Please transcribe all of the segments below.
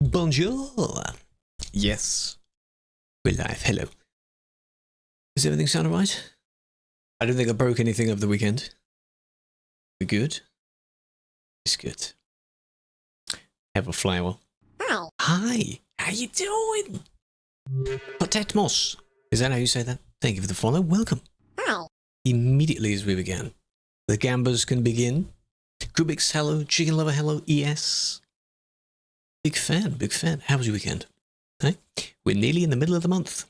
Bonjour. Yes. We're live. Hello. Does everything sound alright? I don't think I broke anything over the weekend. We good? It's good. Have a flower. Ow. Hi. How you doing? Potetmos. Is that how you say that? Thank you for the follow. Welcome. Ow. Immediately as we began, the gambas can begin. Krewlex, hello. Chicken lover, hello. ES. Big fan, big fan. How was your weekend? Hey? We're nearly in the middle of the month.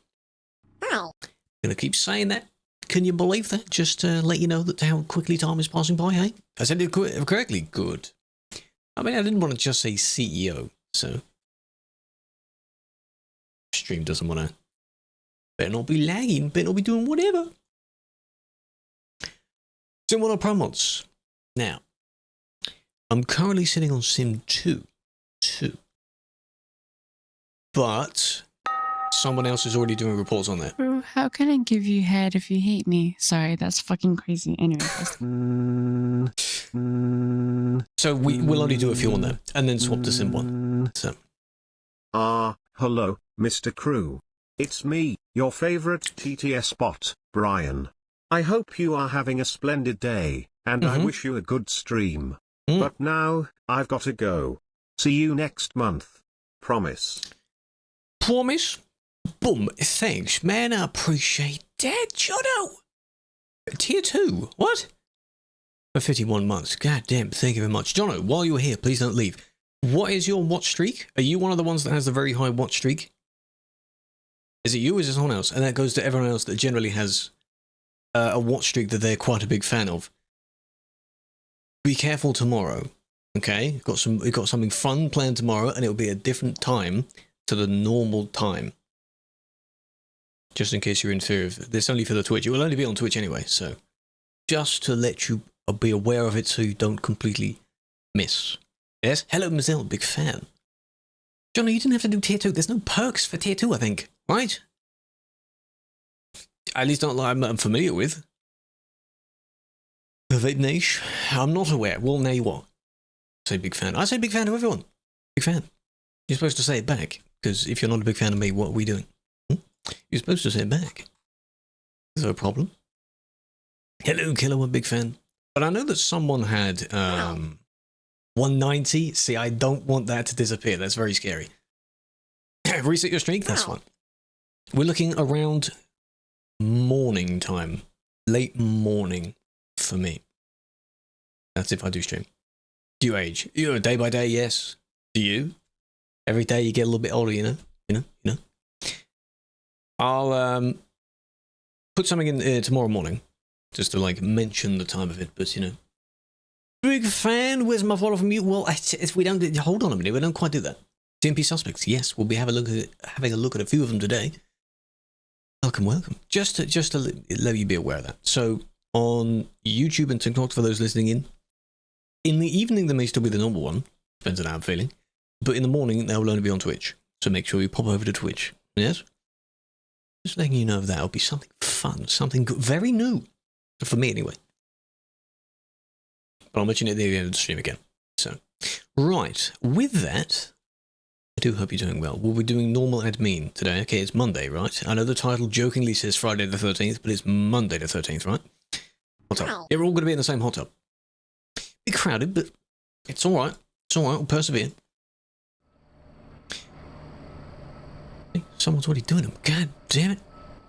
Ow. Gonna keep saying that. Can you believe that? Just to let you know that how quickly time is passing by, hey? I said it correctly. Good. I mean, I didn't want to just say CEO, so... Stream doesn't want to... Better not be lagging, better not be doing whatever. Sim 1 Pro mods. Now, I'm currently sitting on Sim 2. But someone else is already doing reports on there. Bro, how can I give you head if you hate me? Sorry, that's fucking crazy. Anyway. So we'll only do a few on there, and then swap to Sim 1. So. Hello, Mr. Crew. It's me, your favorite TTS bot, Brian. I hope you are having a splendid day, and I wish you a good stream. But now, I've got to go. See you next month. Promise. Promise? Boom. Thanks, man. I appreciate that, Jono. Tier 2. What? For 51 months. God damn. Thank you very much. Jono, while you're here, please don't leave. What is your watch streak? Are you one of the ones that has the very high watch streak? Is it you or is it someone else? And that goes to everyone else that generally has a watch streak that they're quite a big fan of. Be careful tomorrow. Okay? We've got something fun planned tomorrow, and it'll be a different time to the normal time. Just in case you're in fear of this, only for the Twitch. It will only be on Twitch anyway, so just to let you be aware of it so you don't completely miss. Yes? Hello, Mazel, big fan. Johnny, you didn't have to do tier 2. There's no perks for tier 2, I think. Right? At least not like I'm familiar with. Vape niche? I'm not aware. Well, now you are. Say big fan. I say big fan to everyone. Big fan. You're supposed to say it back. Because if you're not a big fan of me, what are we doing? You're supposed to say it back. Is there a problem? Hello, Killer, I'm a big fan. But I know that someone had 190. See, I don't want that to disappear. That's very scary. Reset your streak? That's fine. We're looking around morning time. Late morning for me. That's if I do stream. Do you age? You know, day by day, yes. Do you? Every day you get a little bit older, you know? You know? I'll put something in tomorrow morning. Just to, like, mention the time of it, but, you know. Big fan, where's my follow from you? Well, if we don't... Hold on a minute, we don't quite do that. TMP suspects, yes, we'll be having a look at a few of them today. Welcome. Just to let you be aware of that. So, on YouTube and TikTok, for those listening in the evening there may still be the normal one, depends on how I'm feeling, but in the morning they will only be on Twitch, so make sure you pop over to Twitch, yes? Just letting you know that it'll be something fun, something good, very new, for me anyway. But I'll mention it at the end of the stream again. So, right, with that, I do hope you're doing well. We'll be doing normal admin today. Okay, it's Monday, right? I know the title jokingly says Friday the 13th, but it's Monday the 13th, right? Hot tub. You're all going to be in the same hot tub. Be crowded, but it's alright. It's alright, we'll persevere. Someone's already doing them. God damn it.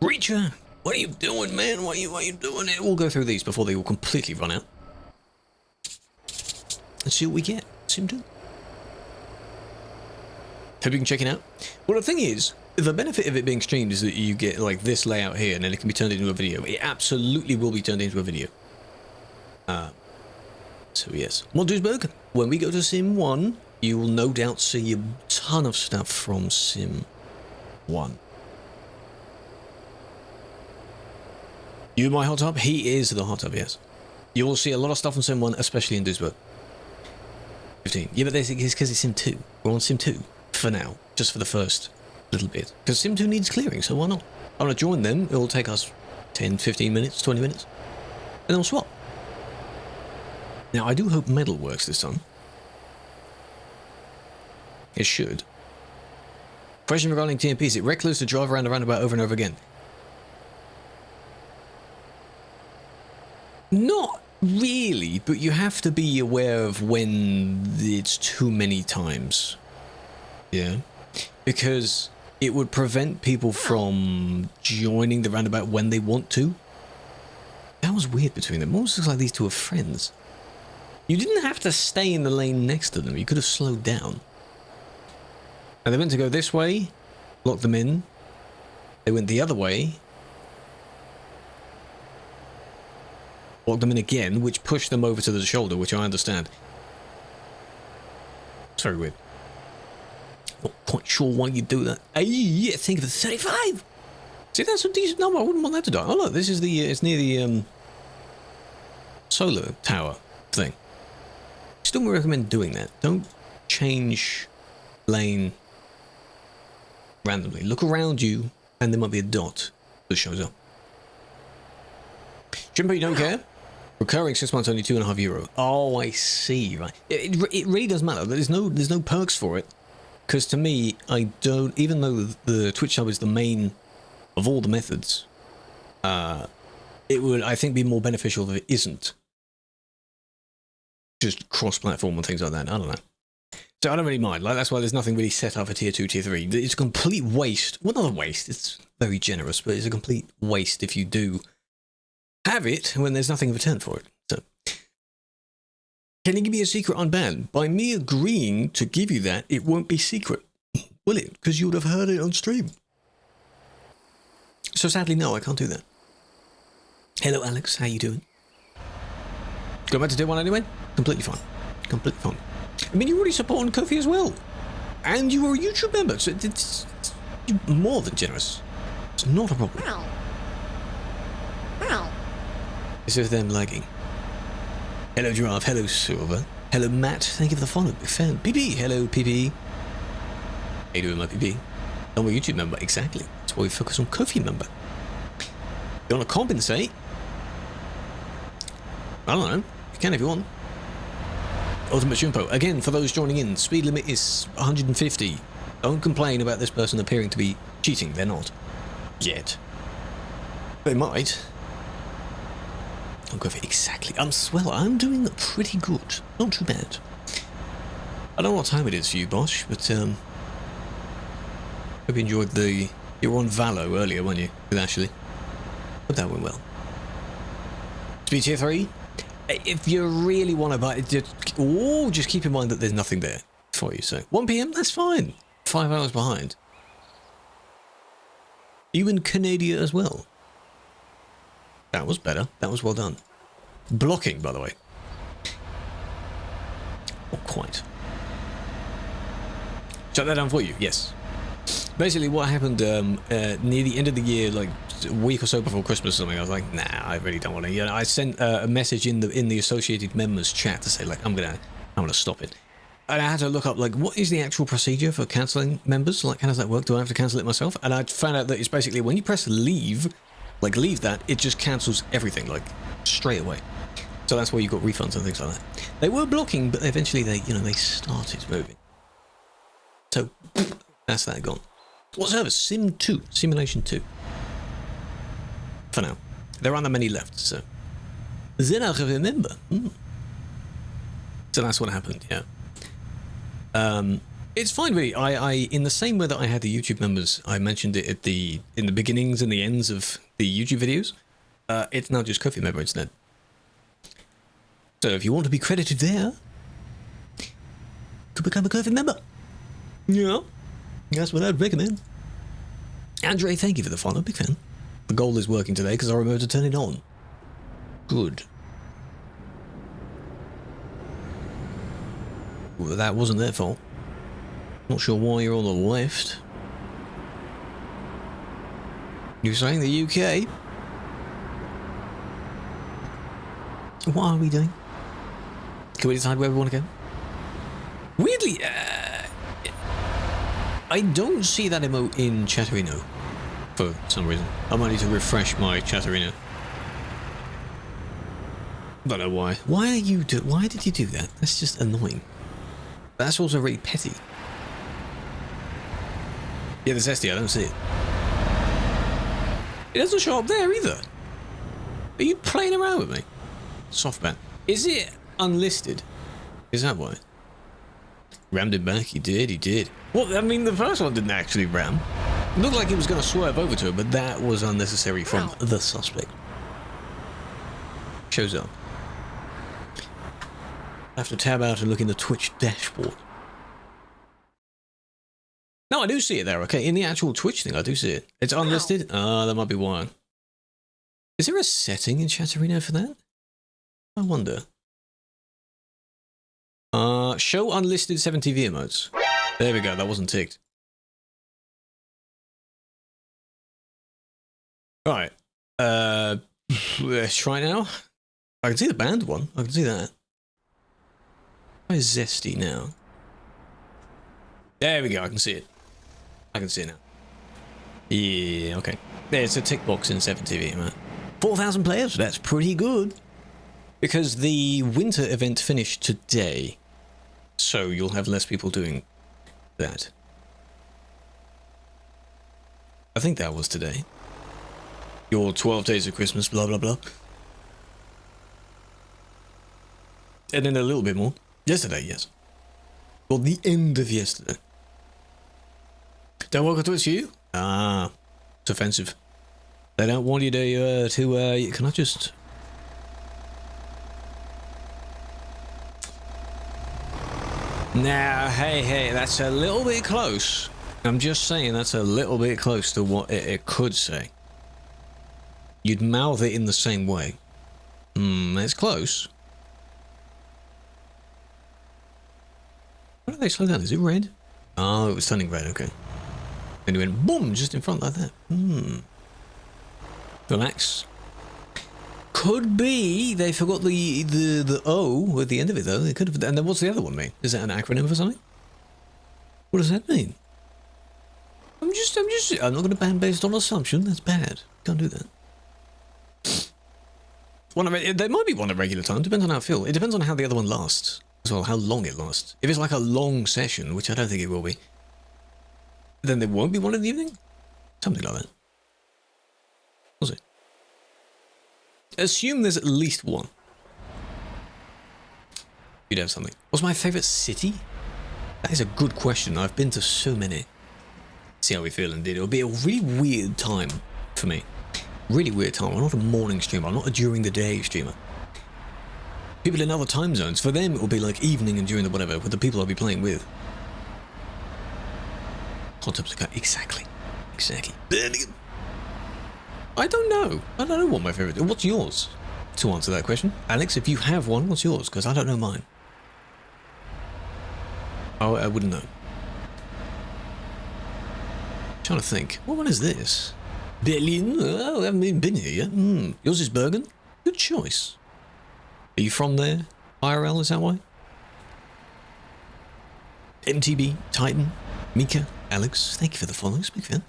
Reacher! What are you doing, man? What are you doing? We'll go through these before they all completely run out. Let's see what we get. Sim 2. Hope you can check it out. Well, the thing is, the benefit of it being streamed is that you get like this layout here, and then it can be turned into a video. It absolutely will be turned into a video. So yes. Modusberg, when we go to Sim 1, you will no doubt see a ton of stuff from Sim 1. You my hot tub? He is the hot tub, yes. You will see a lot of stuff on Sim 1, especially in Duisburg. 15. Yeah, but it's because it's Sim 2. We're on Sim 2 for now, just for the first little bit. Because Sim 2 needs clearing, so why not? I want to join them. It will take us 10, 15 minutes, 20 minutes. And then we'll swap. Now, I do hope medal works this time. It should. Question regarding TMP, is it reckless to drive around the roundabout over and over again? Not really, but you have to be aware of when it's too many times. Yeah. Because it would prevent people from joining the roundabout when they want to. That was weird between them. It almost looks like these two are friends. You didn't have to stay in the lane next to them. You could have slowed down. And they meant to go this way, lock them in. They went the other way. Locked them in again, which pushed them over to the shoulder, which I understand. It's very weird. Not quite sure why you do that. Hey, yeah, think of it. 35! See, that's a decent number. I wouldn't want that to die. Oh, look, this is the, it's near the, solar tower thing. Still recommend doing that. Don't change lane randomly. Look around you, and there might be a dot that shows up. Jimbo, you don't care? Recurring 6 months, only €2.5. Oh, I see. Right. It really does matter. There's no perks for it. Because to me, I don't. Even though the Twitch sub is the main of all the methods, it would, I think, be more beneficial if it isn't. Just cross-platform and things like that. I don't know. So I don't really mind. Like, that's why there's nothing really set up for tier 2, tier 3. It's a complete waste. Well, not a waste. It's very generous, but it's a complete waste if you do have it when there's nothing in return for it. So, can you give me a secret unbanned? By me agreeing to give you that, it won't be secret, will it? Because you would have heard it on stream. So sadly, no, I can't do that. Hello, Alex. How you doing? Go back to tier 1 anyway? Completely fine. Completely fine. I mean, you're already supporting Kofi as well. And you were a YouTube member, so it's more than generous. It's not a problem. It's just them lagging. Hello, Giraffe. Hello, Silver. Hello, Matt. Thank you for the follow. Big fan. PP. Hello, PP. How you doing, my PP? I'm a YouTube member. Exactly. That's why we focus on Kofi member. You want to compensate? I don't know. You can if you want. Ultimate Shimpo. Again, for those joining in, speed limit is 150. Don't complain about this person appearing to be cheating. They're not. Yet. They might. I'll go for exactly. I'm doing pretty good. Not too bad. I don't know what time it is for you, Bosch, but hope you enjoyed the. You were on Valo earlier, weren't you? With Ashley. Hope that went well. Speed tier 3. If you really want to buy it, just keep in mind that there's nothing there for you. So 1 PM, that's fine. 5 hours behind. You in Canada as well. That was better. That was well done. Blocking, by the way. Not quite. Shut that down for you. Yes. Basically, what happened near the end of the year, like a week or so before Christmas or something, I was like, nah, I really don't want to. You know, I sent a message in the associated members chat to say, like, I'm gonna stop it. And I had to look up, like, what is the actual procedure for cancelling members? Like, how does that work? Do I have to cancel it myself? And I found out that it's basically when you press leave, like leave that, it just cancels everything, like straight away. So that's where you got refunds and things like that. They were blocking, but eventually they started moving. So that's that gone. What service? Sim 2, Simulation 2. For now, there aren't that many left. So then I remember. So that's what happened. Yeah. It's fine, really. I in the same way that I had the YouTube members, I mentioned it in the beginnings and the ends of the YouTube videos. It's now just Kofi member instead. So if you want to be credited there, you could become a Kofi member. Yeah, that's what I'd recommend. Andre, thank you for the follow. Big fan. The goal is working today because I remembered to turn it on. Good. Well, that wasn't their fault. Not sure why you're on the left. You're saying the UK? What are we doing? Can we decide where we want to go? Weirdly, I don't see that emote in Chatterino for some reason. I might need to refresh my Chatterino. Don't know why. Why did you do that? That's just annoying. That's also really petty. Yeah, this SD, I don't see it. It doesn't show up there either. Are you playing around with me? Softband. Is it unlisted? Is that why? Rammed him back. He did. Well, I mean, the first one didn't actually ram. It looked like he was going to swerve over to it, but that was unnecessary from the suspect. Shows up. I have to tab out and look in the Twitch dashboard. No, I do see it there, okay? In the actual Twitch thing, I do see it. It's unlisted? Ah, that might be why. Is there a setting in Chatterino for that? I wonder. Show unlisted 7TV emotes. There we go, that wasn't ticked. Right. Let's try now. I can see the banned one. I can see that. Why is Zesty now? There we go, I can see it. I can see it now. Yeah, okay. There's a tick box in 7TV, man. 4,000 players, that's pretty good. Because the winter event finished today. So you'll have less people doing that. I think that was today. Your 12 days of Christmas, blah, blah, blah. And then a little bit more. Yesterday, yes. Well, the end of yesterday. Don't welcome to it's you? Ah, it's offensive. They don't want you to can I just... Now, hey, that's a little bit close. I'm just saying that's a little bit close to what it could say. You'd mouth it in the same way. That's close. Why did they slow down? Is it red? Oh, it was turning red, okay. And it went boom, just in front like that. Relax. Could be they forgot the O at the end of it though. They could have. And then what's the other one mean? Is that an acronym for something? What does that mean? I'm not going to ban based on assumption. That's bad. Can't do that. There might be one at regular time. Depends on how I feel. It depends on how the other one lasts as well. How long it lasts. If it's like a long session, which I don't think it will be, then there won't be one in the evening. Something like that. We'll see. Assume there's at least one. You'd have something. What's my favourite city? That is a good question. I've been to so many. See how we feel indeed. It'll be a really weird time for me. Really weird time. I'm not a morning streamer. I'm not a during the day streamer. People in other time zones, for them it will be like evening and during the whatever, with the people I'll be playing with. Hot tubs are exactly. I don't know. I don't know what my favourite is. What's yours? To answer that question. Alex, if you have one, what's yours? Because I don't know mine. Oh, I wouldn't know. I'm trying to think. What one is this? Berlin? Oh, I haven't even been here yet. Yours is Bergen? Good choice. Are you from there? IRL, is that why? MTB, Titan, Mika, Alex, thank you for the follows, big fan.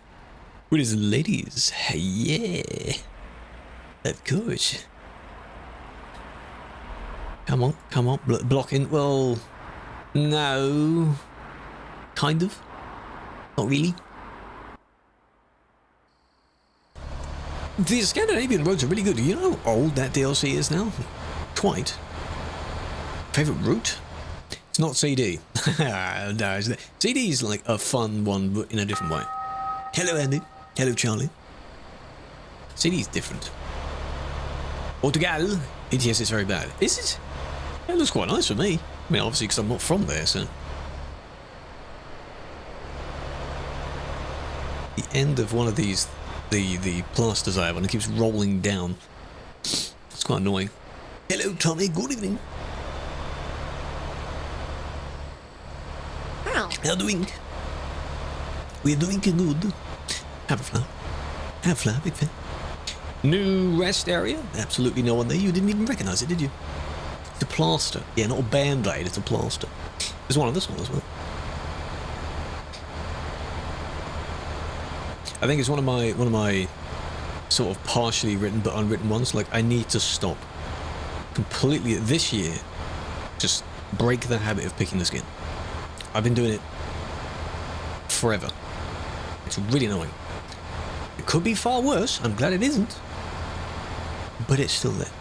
What is ladies? Yeah. Of course. Come on, blocking. Well, no. Kind of. Not really. The Scandinavian roads are really good. You know how old that DLC is now? Quite. Favorite route? It's not CD. No, CD is like a fun one, but in a different way. Hello, Andy. Hello, Charlie. CD is different. Portugal. ETS is very bad. Is it? It looks quite nice for me. I mean, obviously, because I'm not from there, so. The end of one of these, the plasters I have, and it keeps rolling down. It's quite annoying. Hello, Tommy. Good evening. How doing? We're doing good. Have a flower. Have a flower, big fan. New rest area? Absolutely no one there. You didn't even recognise it, did you? It's a plaster. Yeah, not a band-aid, it's a plaster. There's one on this one as well. I think it's one of my sort of partially written but unwritten ones. Like, I need to stop completely this year. Just break the habit of picking the skin. I've been doing it forever. It's really annoying. It could be far worse. I'm glad it isn't. But it's still there.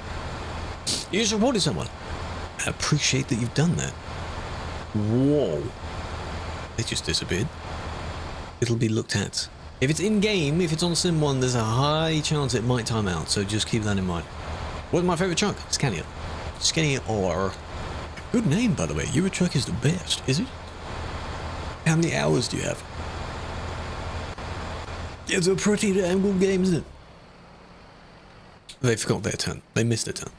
You just reported someone. I appreciate that you've done that. Whoa. They just disappeared. It'll be looked at. If it's in-game, if it's on Sim 1, there's a high chance it might time out, so just keep that in mind. What's my favourite truck? Scania. Scania or... Good name, by the way. Your truck is the best, is it? How many hours do you have? It's a pretty damn good game, isn't it? They forgot their turn. They missed their turn.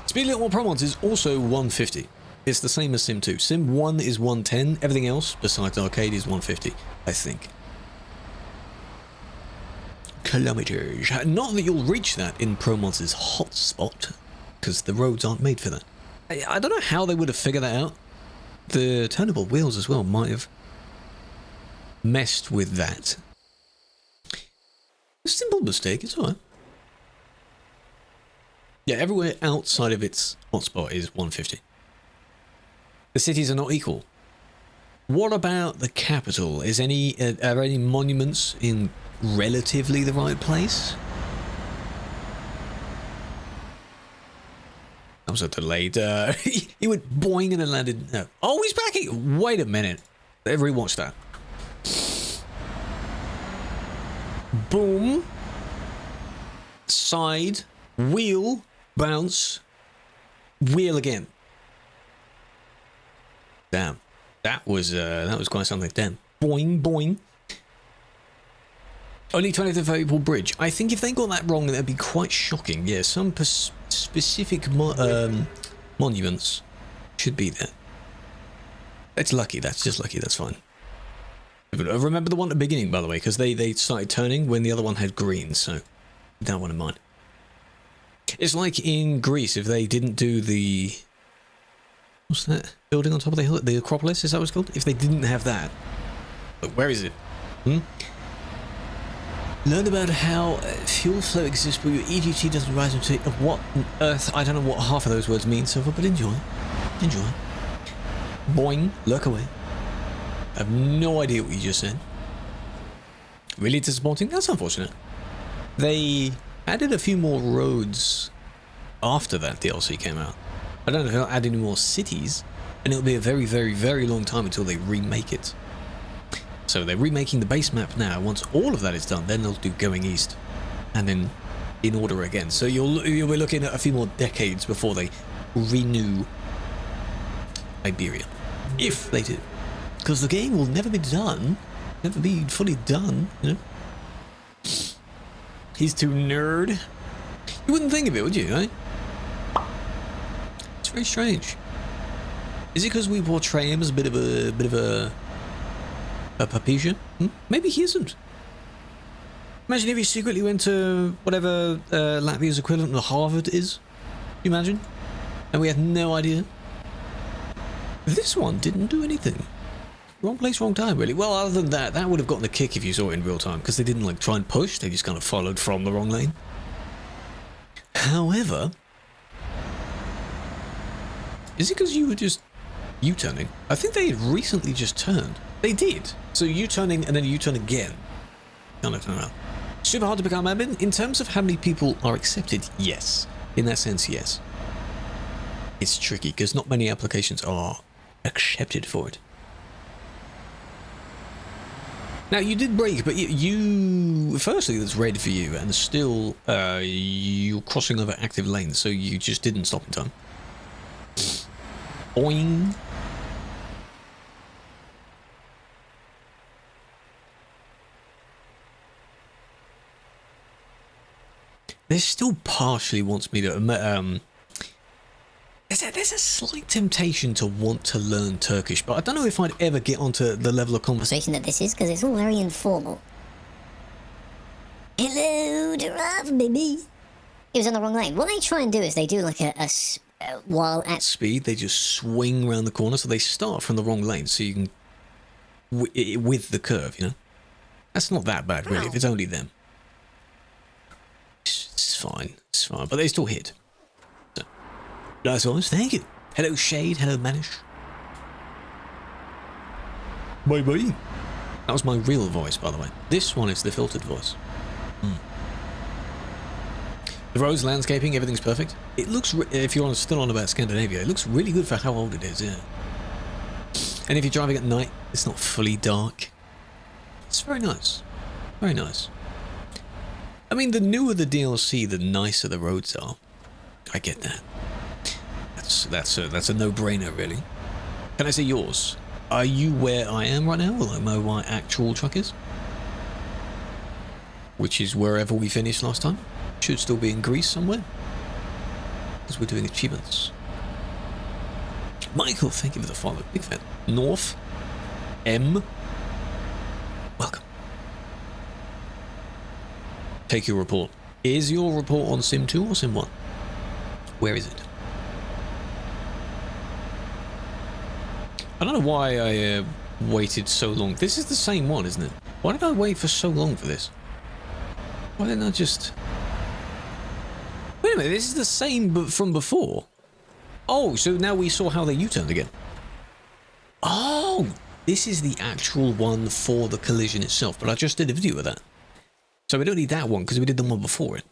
Speed Limit on Pro Mods is also 150. It's the same as Sim 2. Sim 1 is 110. Everything else, besides arcade, is 150, I think. Kilometers. Not that you'll reach that in Pro Mods' hotspot, because the roads aren't made for that. I don't know how they would have figured that out. The turnable wheels as well might have messed with that. A simple mistake, it's alright. Yeah, everywhere outside of its hotspot is 150. The cities are not equal. What about the capital? Is are any monuments in relatively the right place? That was a delayed. He went boing and then landed. No. Oh, he's back. Wait a minute. Rewatch that. Boom. Side. Wheel. Bounce. Wheel again. Damn. That was quite something. Damn. Boing, boing. Only 20th of April Bridge. I think if they got that wrong, that'd be quite shocking. Yeah, some specific monuments should be there. That's lucky. That's just lucky. That's fine. Remember the one at the beginning, by the way, because they started turning when the other one had green, so that one in mind. It's like in Greece, if they didn't do the... What's that building on top of the hill? The Acropolis, is that what it's called? If they didn't have that... Look, where is it? Learn about how fuel flow exists, but your EGT doesn't rise into it. What on earth? I don't know what half of those words mean so far, but enjoy. Enjoy. Boing. Lurk away. I have no idea what you just said. Really disappointing? That's unfortunate. They added a few more roads after that DLC came out. I don't know if they'll add any more cities, and it'll be a very, very, very long time until they remake it. So they're remaking the base map now. Once all of that is done, then they'll do Going East, and then in order again. So you'll be looking at a few more decades before they renew Iberia, if they do, because the game will never be done, never be fully done. You know, he's too nerd. You wouldn't think of it, would you? Eh? It's very strange. Is it because we portray him as a bit of a Papasia? Maybe he isn't. Imagine if he secretly went to whatever Latvia's equivalent of Harvard is. Can you imagine? And we had no idea. This one didn't do anything. Wrong place, wrong time, really. Well, other than that, that would have gotten a kick if you saw it in real time, because they didn't like try and push, they just kind of followed from the wrong lane. However, is it because you were just U-turning? I think they had recently just turned. They did. So U-turning and then U-turn again. Kind of turn around. Super hard to become admin. In terms of how many people are accepted, yes. In that sense, yes. It's tricky because not many applications are accepted for it. Now, you did brake, but you firstly, that's red for you, and still you're crossing over active lanes, so you just didn't stop in time. Boing. This still partially wants me to... There's a slight temptation to want to learn Turkish, but I don't know if I'd ever get onto the level of conversation That this is, because it's all very informal. Hello, giraffe, baby. He was on the wrong lane. What they try and do is they do like while at speed, they just swing around the corner, so they start from the wrong lane, so you can... with the curve, you know? That's not that bad, really, if it's only them. It's fine, but they still hit. So, nice ones, thank you. Hello, Shade, hello, Manish. Bye bye. That was my real voice, by the way. This one is the filtered voice. The roads, landscaping, everything's perfect. It looks, if you're still on about Scandinavia, it looks really good for how old it is, yeah. And if you're driving at night, it's not fully dark. It's very nice. Very nice. I mean, the newer the DLC, the nicer the roads are. I get that. That's a no-brainer, really. Can I say yours? Are you where I am right now? Well, I know my actual truck is. Which is wherever we finished last time. Should still be in Greece somewhere. Because we're doing achievements. Michael, thank you for the follow. Big fan. North. M. Welcome. Take your report. Is your report on Sim 2 or Sim 1? Where is it? I don't know why I waited so long. This is the same one, isn't it? Why did I wait for so long for this? Why didn't I just... Wait a minute, this is the same but from before. Oh, so now we saw how they U-turned again. Oh, this is the actual one for the collision itself, but I just did a video of that. So we don't need that one because we did the one before it.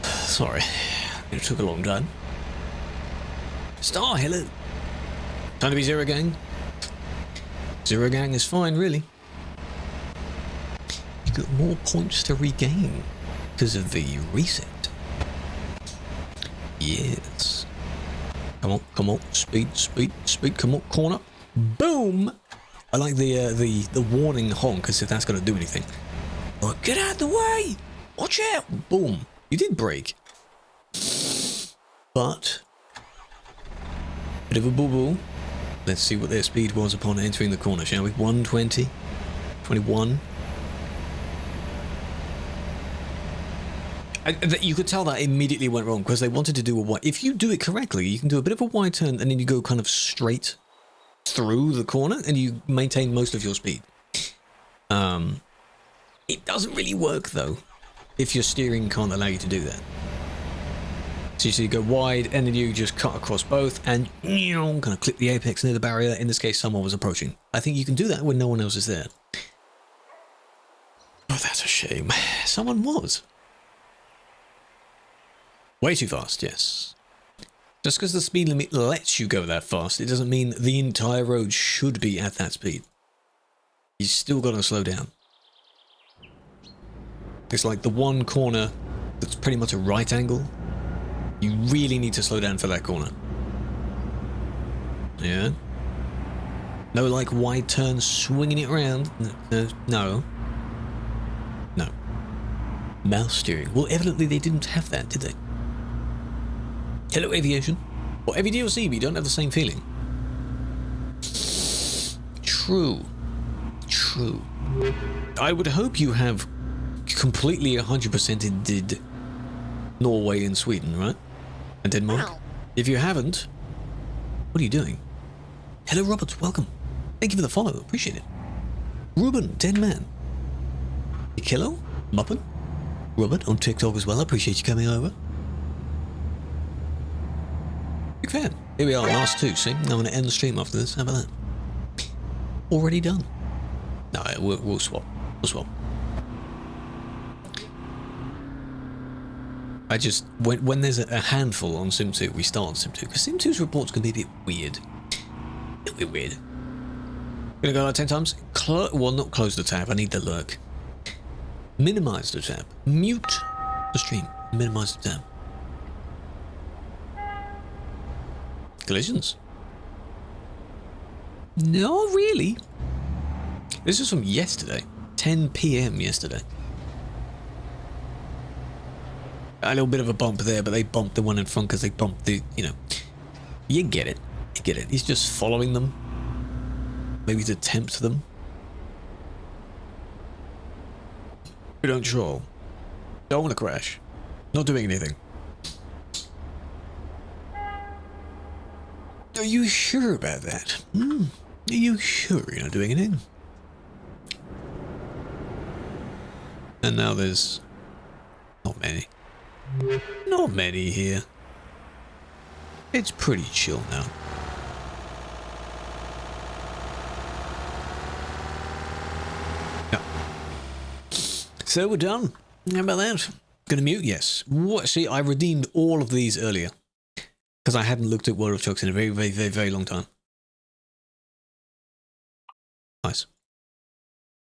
Sorry, it took a long time. Star, hello. Time to be Zero Gang. Zero Gang is fine, really. You got more points to regain because of the reset. Yes. Come on, speed, come on, corner. Boom! I like the warning honk as if that's going to do anything. Like, get out of the way! Watch out! Boom. You did brake. But... bit of a boo-boo. Let's see what their speed was upon entering the corner, shall we? 120. 21. You could tell that immediately went wrong because they wanted to do a wide... If you do it correctly, you can do a bit of a wide turn and then you go kind of straight through the corner and you maintain most of your speed. It doesn't really work though if your steering can't allow you to do that. So you go wide and then you just cut across both and kind of clip the apex near the barrier. In this case, someone was approaching. I think you can do that when no one else is there. Oh, that's a shame. Someone was. Way too fast, yes. Just because the speed limit lets you go that fast, it doesn't mean the entire road should be at that speed. You still got to slow down. It's like the one corner that's pretty much a right angle. You really need to slow down for that corner. Yeah. No, like, wide turns, swinging it around. No. No. Mouse steering. Well, evidently they didn't have that, did they? Hello, Aviation. Well, every DLC, we don't have the same feeling. True. True. I would hope you have completely 100%ed did Norway and Sweden, right? And Denmark. If you haven't, what are you doing? Hello, Robert. Welcome. Thank you for the follow. Appreciate it. Ruben, 10 man. Kilo, Muppet. Robert on TikTok as well. I appreciate you coming over. Big fan. Here we are, last two. See, I'm going to end the stream after this. How about that? Already done. No, we'll swap. We'll swap. I just, when there's a handful on Sim 2, we start on Sim 2, because Sim 2's reports can be a bit weird. A bit weird. Gonna go like 10 times? Well, not close the tab, I need the lurk. Minimize the tab. Mute the stream. Minimize the tab. Collisions? No, really? This is from yesterday. 10 PM yesterday. A little bit of a bump there, but they bumped the one in front because they bumped the, you get it. You get it. He's just following them. Maybe to tempt them. We don't troll. Don't want to crash. Not doing anything. Are you sure about that? Are you sure you're not doing anything? And now there's not many. Not many here. It's pretty chill now. So we're done. How about that? Gonna mute? Yes. What? See, I redeemed all of these earlier because I hadn't looked at World of Trucks in a very, very, very, very long time. Nice.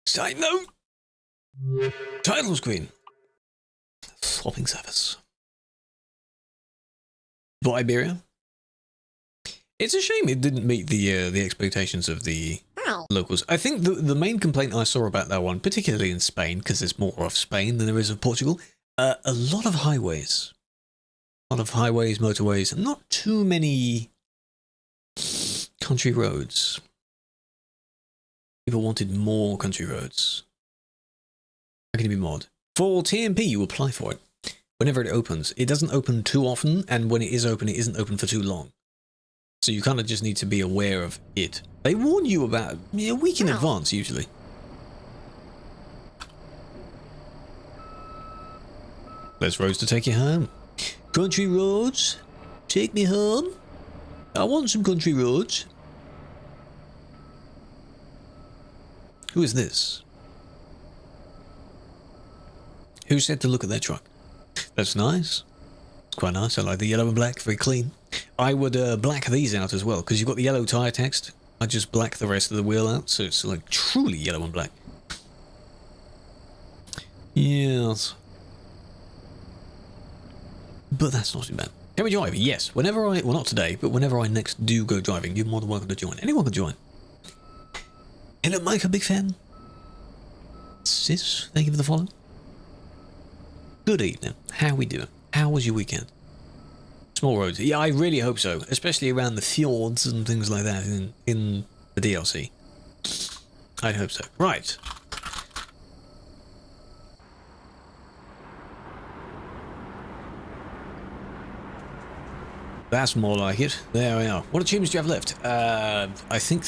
Side note. Title screen. Swapping service. For Iberia. It's a shame it didn't meet the expectations of the locals. I think the main complaint I saw about that one, particularly in Spain, because there's more of Spain than there is of Portugal, a lot of highways. A lot of highways, motorways, and not too many country roads. People wanted more country roads. How can it be mod? For TMP, you apply for it. Whenever it opens, it doesn't open too often, and when it is open, it isn't open for too long. So you kind of just need to be aware of it. They warn you about a week in advance, usually. There's roads to take you home. Country roads, take me home. I want some country roads. Who is this? Who said to look at their truck? That's nice. It's quite nice. I like the yellow and black. Very clean. I would black these out as well, because you've got the yellow tyre text. I just black the rest of the wheel out, so it's like truly yellow and black. Yes. But that's not too bad. Can we drive? Yes. Whenever I... Well, not today, but whenever I next do go driving, you're more than welcome to join. Anyone can join. Hello, Mike. A big fan. Sis, thank you for the follow. Good evening. How we doing? How was your weekend? Small roads. Yeah, I really hope so. Especially around the fjords and things like that in the DLC. I'd hope so. Right. That's more like it. There we are. What achievements do you have left? I think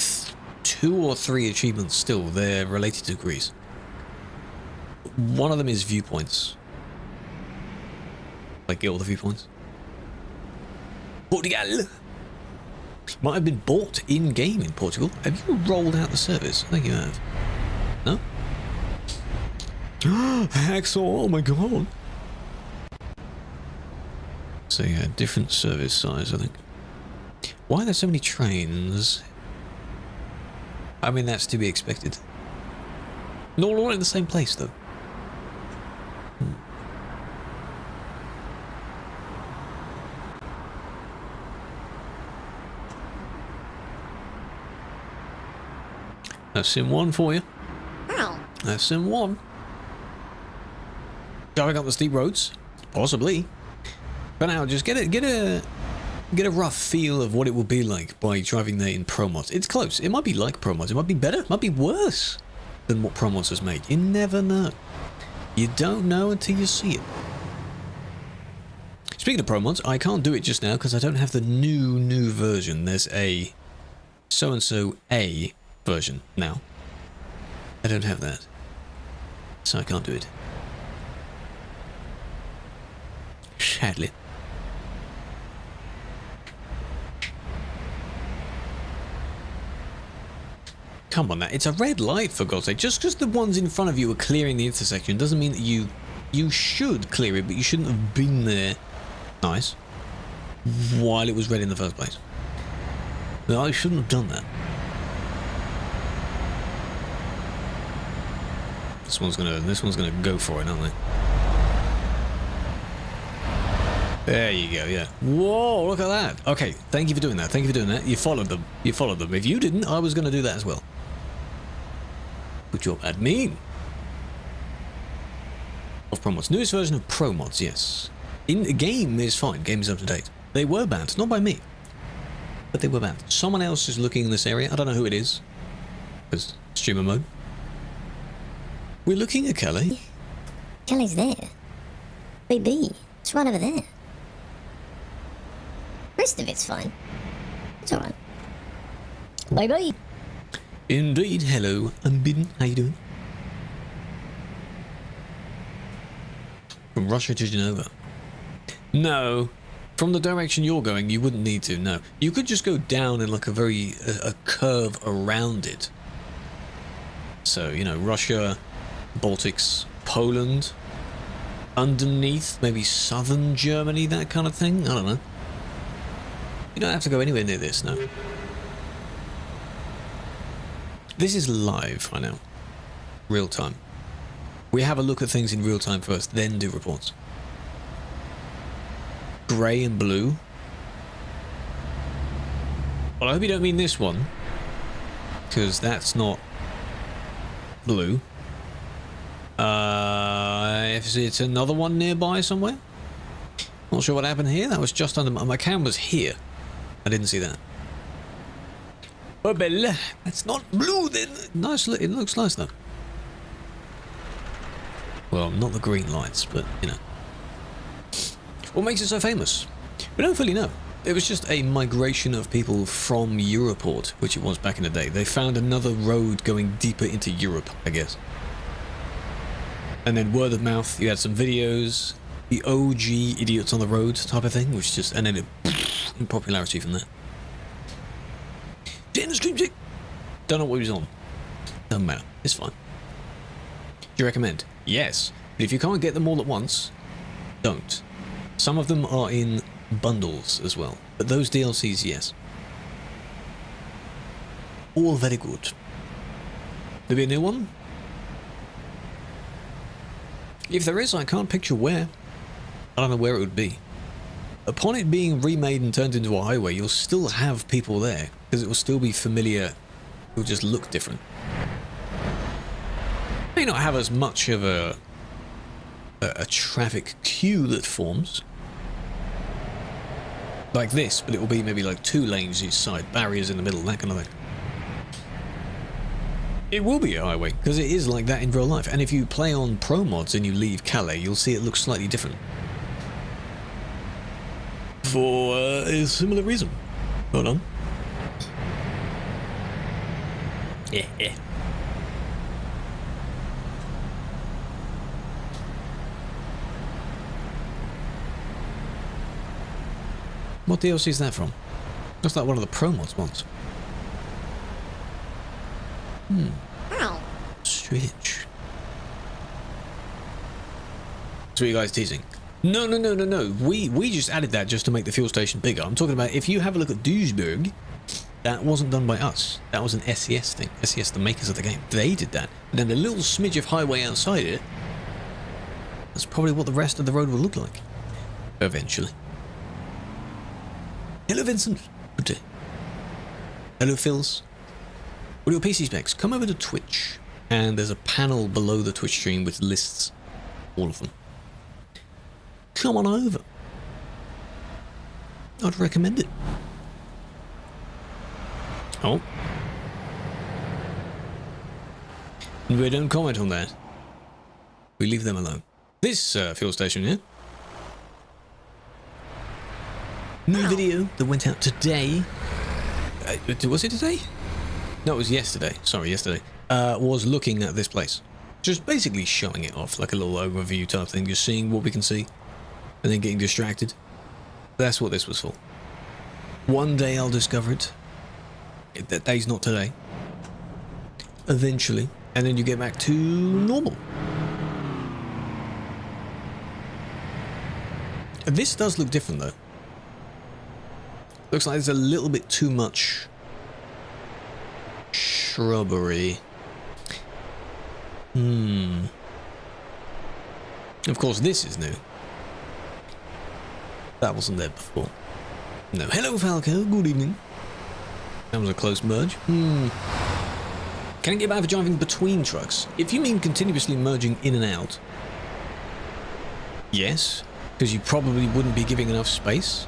2 or 3 achievements still. They're related to degrees. One of them is viewpoints. Like, get all the viewpoints. Portugal! Might have been bought in-game in Portugal. Have you rolled out the service? I think you have. No? Hacksaw! Oh my god! So yeah, different service size, I think. Why are there so many trains? I mean, that's to be expected. Not all in the same place, though. That's Sim 1 for you. That's Sim 1. Driving up the steep roads? Possibly. For now, just get a rough feel of what it will be like by driving there in Pro Mods. It's close. It might be like Pro Mods. It might be better. It might be worse than what Pro Mods has made. You never know. You don't know until you see it. Speaking of Pro Mods, I can't do it just now because I don't have the new version. There's a so-and-so A version now. I don't have that. So I can't do it. Sadly. Come on now, it's a red light for God's sake. Just because the ones in front of you are clearing the intersection doesn't mean that you should clear it, but you shouldn't have been there. Nice. While it was red in the first place. No, I shouldn't have done that. This one's gonna go for it, aren't they? There you go, yeah. Whoa, look at that. Okay, thank you for doing that. Thank you for doing that. You followed them. You followed them. If you didn't, I was gonna do that as well. Good job, admin. Of Pro Mods. Newest version of Pro Mods, yes. In the game is fine. Game is up to date. They were banned, not by me, but they were banned. Someone else is looking in this area. I don't know who it is. Because streamer mode. We're looking at Kelly. Kelly's there. BB. It's right over there. Rest of it's fine. It's alright. Bye bye. Indeed. Hello, Unbidden. How you doing? From Russia to Genova. No. From the direction you're going, you wouldn't need to, no. You could just go down in like a curve around it. So, you know, Russia, Baltics, Poland, underneath maybe southern Germany, that kind of thing. I don't know. You don't have to go anywhere near this, no. This is live right now, real time. We have a look at things in real time first, then do reports. Grey and blue. Well, I hope you don't mean this one, because that's not blue. If it's another one nearby somewhere. Not sure what happened here. That was just under my camera's here. I didn't see that. Oh, Bella, that's not blue then. Nice. It looks nice though. Well, not the green lights, but you know. What makes it so famous? We don't fully know. It was just a migration of people from Europort, which it was back in the day. They found another road going deeper into Europe, I guess. And then word of mouth, you had some videos, the OG idiots on the road type of thing, which just, and then it in popularity from that. Get in the stream, chick. Don't know what he was on. Doesn't matter. It's fine. Do you recommend? Yes. But if you can't get them all at once, don't. Some of them are in bundles as well. But those DLCs, yes. All very good. There'll be a new one? If there is, I can't picture where. I don't know where it would be. Upon it being remade and turned into a highway, you'll still have people there, because it will still be familiar. It'll just look different. May not have as much of a traffic queue that forms like this, but it will be maybe like 2 lanes each side, barriers in the middle, that kind of thing. It will be a highway, because it is like that in real life, and if you play on pro mods and you leave Calais, you'll see it looks slightly different. For a similar reason. Hold on. Yeah. What DLC is that from? Looks like one of the pro mods ones. Strange. So what are you guys teasing? No. We just added that just to make the fuel station bigger. I'm talking about if you have a look at Duisburg, that wasn't done by us. That was an SES thing. SES, the makers of the game. They did that. And then a little smidge of highway outside it. That's probably what the rest of the road will look like. Eventually. Hello, Vincent. Good day. Hello, Phils. What are your PC specs? Come over to Twitch. And there's a panel below the Twitch stream which lists all of them. Come on over. I'd recommend it. Oh. And we don't comment on that. We leave them alone. This fuel station here. New video that went out today. Was it today? No, it was yesterday. Sorry, yesterday. Was looking at this place. Just basically showing it off, like a little overview type thing. Just seeing what we can see. And then getting distracted. That's what this was for. One day I'll discover it. That day's not today. Eventually. And then you get back to normal. This does look different though. Looks like there's a little bit too much shrubbery. Of course this is new. That wasn't there before. No. Hello Falco, good evening. That was a close merge. Can I get back for driving between trucks? If you mean continuously merging in and out, yes, because you probably wouldn't be giving enough space.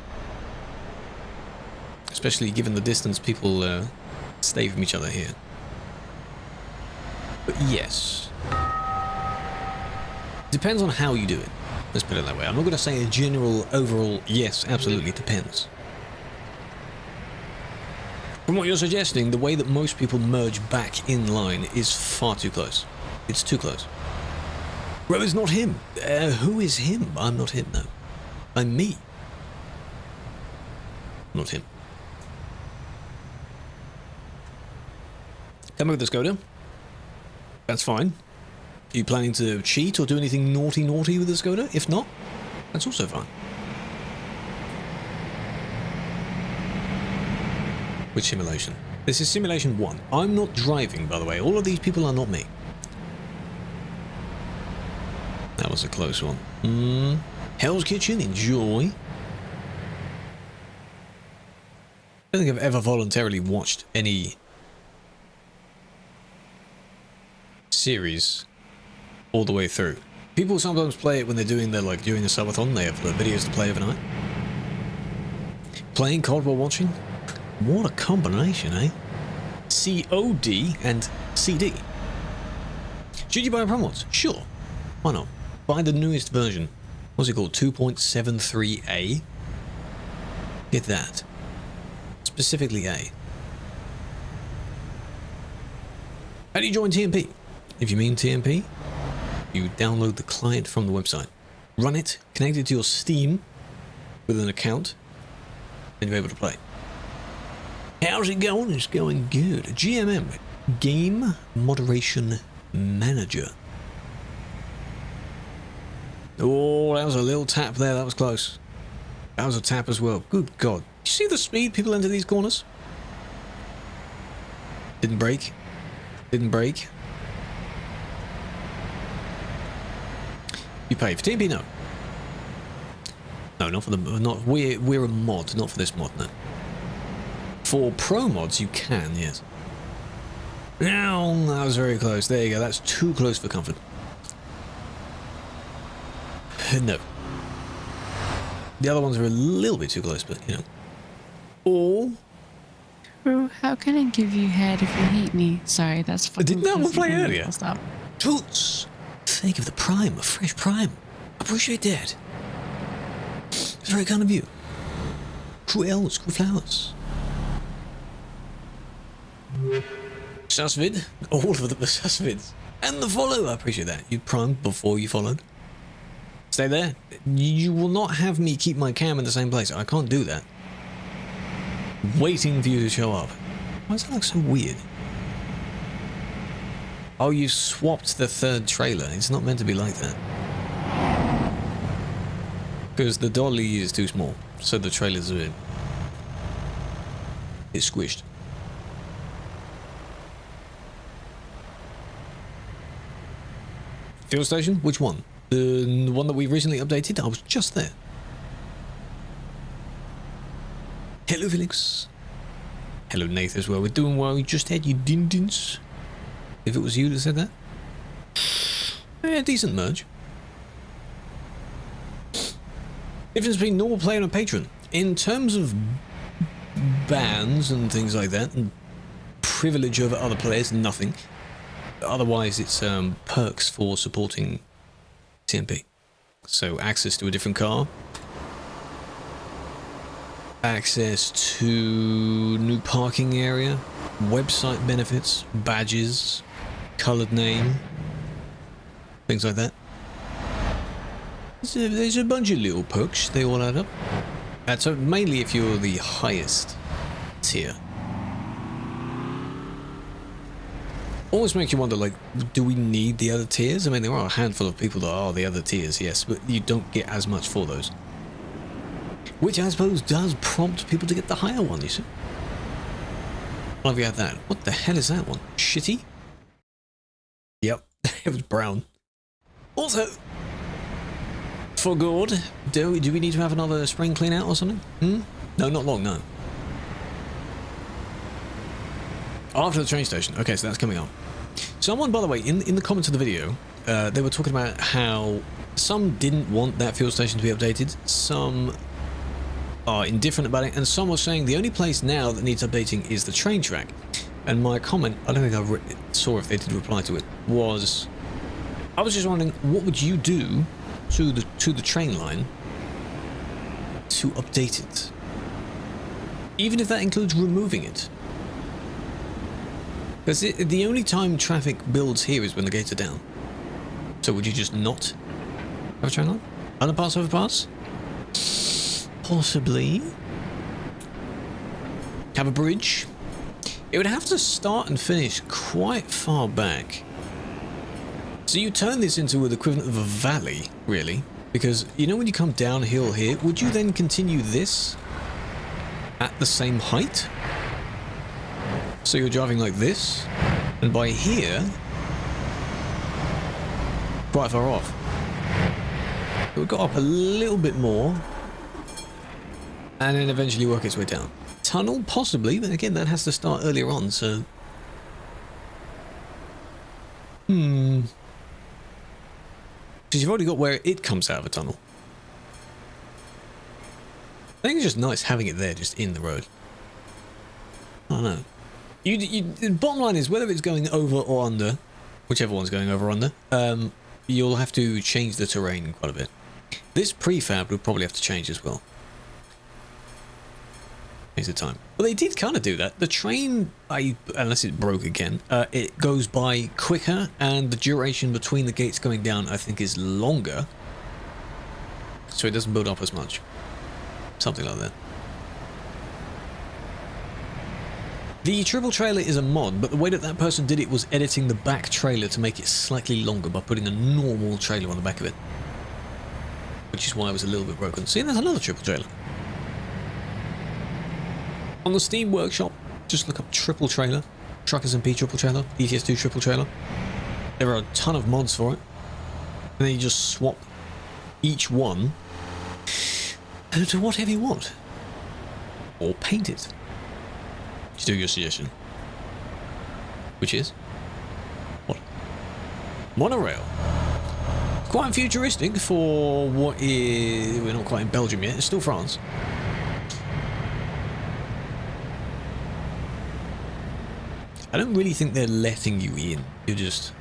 Especially given the distance people stay from each other here. But yes. Depends on how you do it. Let's put it that way. I'm not going to say a general, overall, yes, absolutely, it depends. From what you're suggesting, the way that most people merge back in line is far too close. It's too close. Bro, it's not him. Who is him? I'm not him, no. I'm me. Not him. Come with the Skoda. That's fine. Are you planning to cheat or do anything naughty with the Skoda? If not, that's also fine. Which simulation? This is simulation 1. I'm not driving, by the way. All of these people are not me. That was a close one. Hell's Kitchen, enjoy. I don't think I've ever voluntarily watched any series all the way through. People sometimes play it when they're doing their, like, doing a subathon. They have videos to play overnight. Playing COD while watching? What a combination, eh? COD and CD. Should you buy a Prime mods? Sure. Why not? Buy the newest version. What's it called? 2.73A? Get that. Specifically A. How do you join TMP? If you mean TMP, you download the client from the website. Run it, connect it to your Steam with an account, and you're able to play. How's it going? It's going good. GMM, Game Moderation Manager. Oh, that was a little tap there. That was close. That was a tap as well. Good God. You see the speed people enter these corners? Didn't break. Didn't break. You pay for TMP? No. No, not for the... Not, we're a mod, not for this mod, no. For pro mods, you can, yes. No, that was very close. There you go. That's too close for comfort. No. The other ones are a little bit too close, but, you know. Or... Bro, how can I give you head if you hate me? Sorry, that's fucking... Didn't that one play earlier? Stop. Toots! Thank you for the prime, a fresh prime. Appreciate that. It's very kind of you. Krewlex, Krewlex. Susvid, all of them are Susvids. And the follow, I appreciate that. You primed before you followed. Stay there. You will not have me keep my cam in the same place. I can't do that. Waiting for you to show up. Why does that look so weird? Oh, you swapped the third trailer. It's not meant to be like that. Because the dolly is too small, so the trailers are in. It's squished. Fuel station? Which one? The one that we recently updated? I was just there. Hello, Felix. Hello, Nath, as well. We're doing well. We just had your dindins. If it was you that said that. Yeah, decent merge. Difference between normal player and a patron. In terms of bans and things like that, and privilege over other players, nothing. Otherwise, it's perks for supporting TMP. So access to a different car. Access to new parking area. Website benefits. Badges. Coloured name. Things like that. There's a bunch of little perks. They all add up. So mainly if you're the highest tier. Almost makes you wonder, like, do we need the other tiers? I mean, there are a handful of people that are the other tiers, yes, but you don't get as much for those. Which I suppose does prompt people to get the higher one, you see. What have you had that? What the hell is that one? Shitty? Yep, it was brown. Also, for good, do we need to have another spring clean out or something? No, not long, no. After the train station. Okay, so that's coming up. Someone, by the way, in the comments of the video, they were talking about how some didn't want that fuel station to be updated, some are indifferent about it, and some were saying the only place now that needs updating is the train track. And my comment, I don't think I saw if they did reply to it, was I was just wondering, what would you do to the train line to update it? Even if that includes removing it. Because the only time traffic builds here is when the gates are down. So would you just not have a train line? Underpass, overpass? Possibly. Have a bridge? It would have to start and finish quite far back So you turn this into the equivalent of a valley, really, because you know when you come downhill here, would you then continue this at the same height? So you're driving like this, and by here, quite far off. It would go up a little bit more, and then eventually work its way down. Tunnel, possibly, but again, that has to start earlier on, so... Because you've already got where it comes out of a tunnel. I think it's just nice having it there, just in the road. I don't know. The bottom line is, whether it's going over or under, whichever one's going over or under, you'll have to change the terrain quite a bit. This prefab would probably have to change as well. Here's the time. Well, they did kind of do that. The train, unless it broke again, it goes by quicker, and the duration between the gates going down, I think, is longer. So it doesn't build up as much. Something like that. The triple trailer is a mod, but the way that that person did it was editing the back trailer to make it slightly longer by putting a normal trailer on the back of it. Which is why it was a little bit broken. See, there's another triple trailer. On the Steam Workshop, just look up triple trailer, TruckersMP triple trailer, ETS2 triple trailer. There are a ton of mods for it. And then you just swap each one to whatever you want. Or paint it. Just do your suggestion. Which is? What? Monorail. Quite futuristic for what is... We're not quite in Belgium yet, it's still France. I don't really think they're letting you in. You're just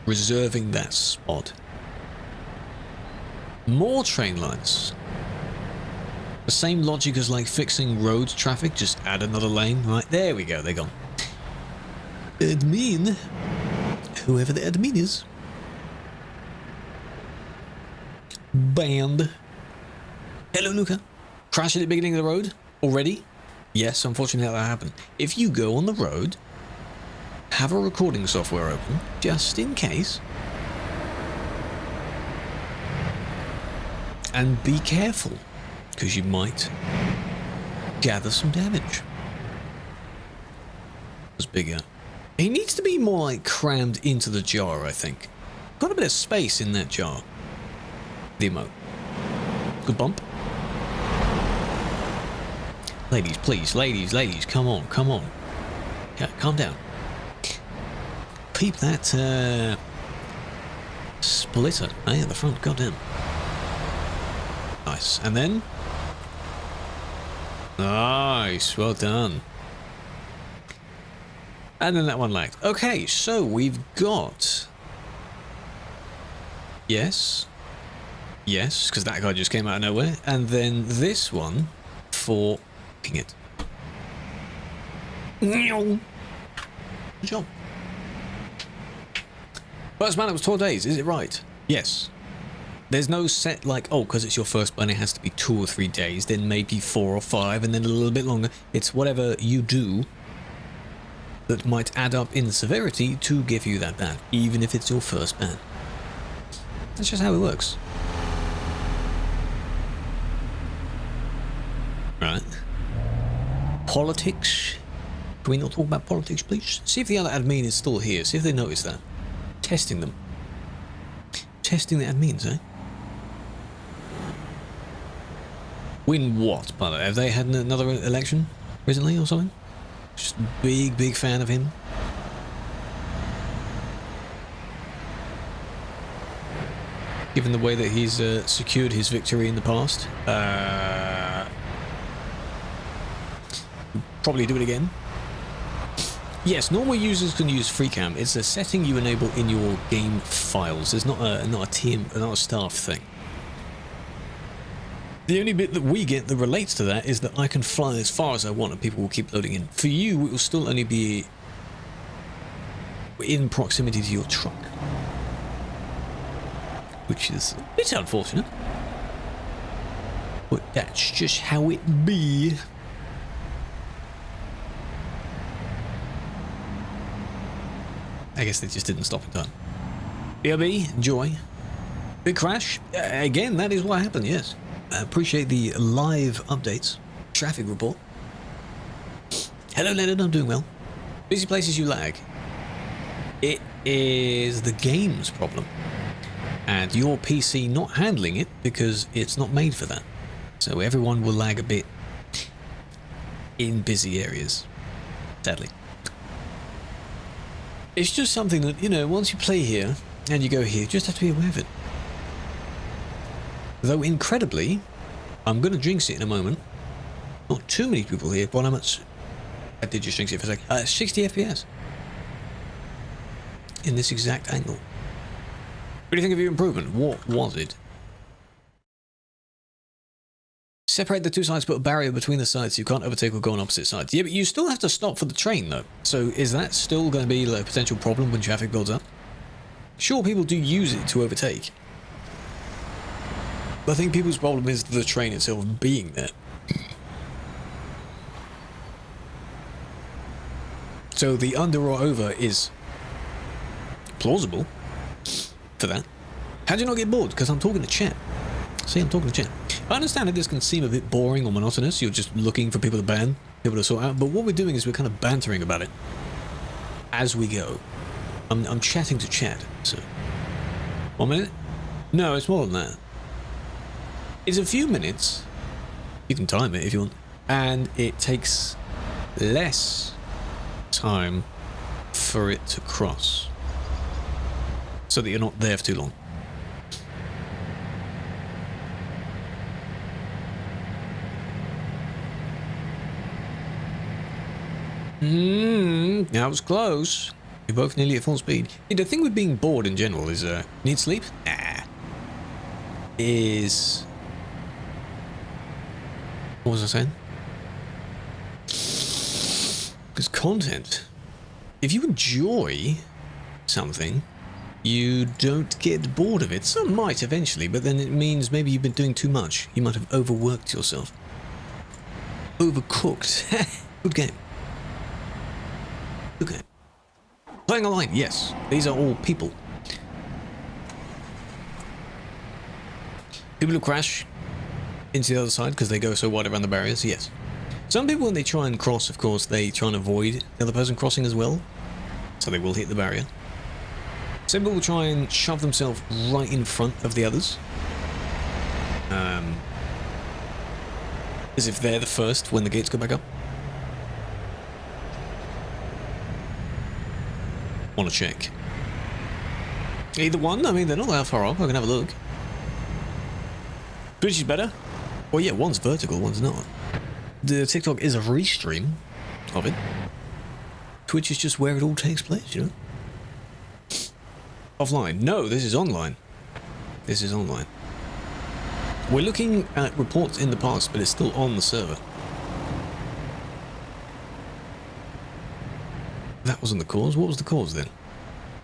reserving that spot. More train lines. The same logic as like fixing road traffic, just add another lane. Right, there we go, they're gone. Admin. Whoever the admin is. Banned. Hello, Luca. Crash at the beginning of the road? Already? Yes, unfortunately that happened. If you go on the road, have a recording software open, just in case. And be careful, because you might gather some damage. It's bigger. He needs to be more like crammed into the jar, I think. Got a bit of space in that jar. The emote. Good bump. Ladies, please, ladies, come on, come on. Yeah, calm down. Peep that splitter, at the front, goddamn. Nice, and then... Nice, well done. And then that one lagged. Okay, so we've got... Yes. Yes, because that guy just came out of nowhere. And then this one for... it. Good job. First man, it was 12 days, is it right? Yes. There's no set like, oh, because it's your first one, it has to be 2 or 3 days, then maybe 4 or 5, and then a little bit longer. It's whatever you do that might add up in severity to give you that ban, even if it's your first ban. That's just how it works. Right. Politics. Can we not talk about politics, please? See if the other admin is still here. See if they notice that. Testing them. Testing the admins, eh? Win what, by the way? Have they had another election recently or something? Just big fan of him. Given the way that he's secured his victory in the past. Probably do it again. Yes, normal users can use FreeCam. It's a setting you enable in your game files. It's not a team, not a staff thing. The only bit that we get that relates to that is that I can fly as far as I want and people will keep loading in. For you, it will still only be in proximity to your truck. Which is a bit unfortunate. But that's just how it be. I guess they just didn't stop in time. BRB, Joy. Big crash. Again, that is what happened, yes. I appreciate the live updates. Traffic report. Hello, Leonard, I'm doing well. Busy places you lag. It is the game's problem. And your PC not handling it because it's not made for that. So everyone will lag a bit in busy areas, sadly. It's just something that, you know, once you play here and you go here, you just have to be aware of it. Though incredibly, I'm going to jinx it in a moment. Not too many people here, but how much? I did just jinx it for a sec. 60 FPS. In this exact angle. What do you think of your improvement? What was it? Separate the two sides, put a barrier between the sides so you can't overtake or go on opposite sides. Yeah, but you still have to stop for the train, though. So is that still going to be like a potential problem when traffic builds up? Sure, people do use it to overtake. But I think people's problem is the train itself being there. So the under or over is plausible for that. How'd you not get bored? Because I'm talking to chat. See, I'm talking to chat. I understand that this can seem a bit boring or monotonous. You're just looking for people to ban, people to sort out. But what we're doing is we're kind of bantering about it as we go. I'm chatting to chat. So, 1 minute? No, it's more than that. It's a few minutes. You can time it if you want. And it takes less time for it to cross. So that you're not there for too long. That was close. You're both nearly at full speed. Yeah, the thing with being bored in general is, need sleep? Nah. Is... What was I saying? Because content. If you enjoy something, you don't get bored of it. Some might eventually, but then it means maybe you've been doing too much. You might have overworked yourself. Overcooked. Good game. Okay. Playing online, yes. These are all people. People who crash into the other side because they go so wide around the barriers, yes. Some people, when they try and cross, of course, they try and avoid the other person crossing as well. So they will hit the barrier. Some people will try and shove themselves right in front of the others. As if they're the first when the gates go back up. Want to check. Either one, I mean, they're not that far off. I can have a look. Which is better? Well, yeah, one's vertical, one's not. The TikTok is a restream of it. Twitch is just where it all takes place, you know? Offline. No, this is online. This is online. We're looking at reports in the past, but it's still on the server. That wasn't the cause. What was the cause then?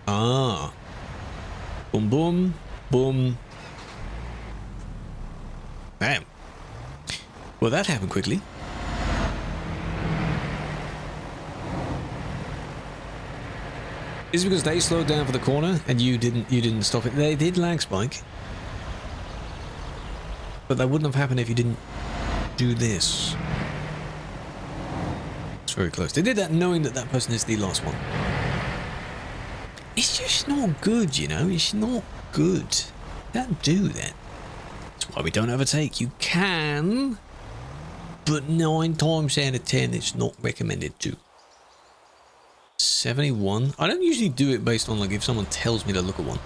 Ah. Boom, boom, boom. Bam. Well, that happened quickly. Is it because they slowed down for the corner and you didn't stop it? They did lag spike. But that wouldn't have happened if you didn't do this. It's very close. They did that knowing that that person is the last one. It's just not good, you know? It's not good. Don't do that. That's why we don't overtake. You can, but 9 times out of 10, it's not recommended to. 71. I don't usually do it based on like if someone tells me to look at one.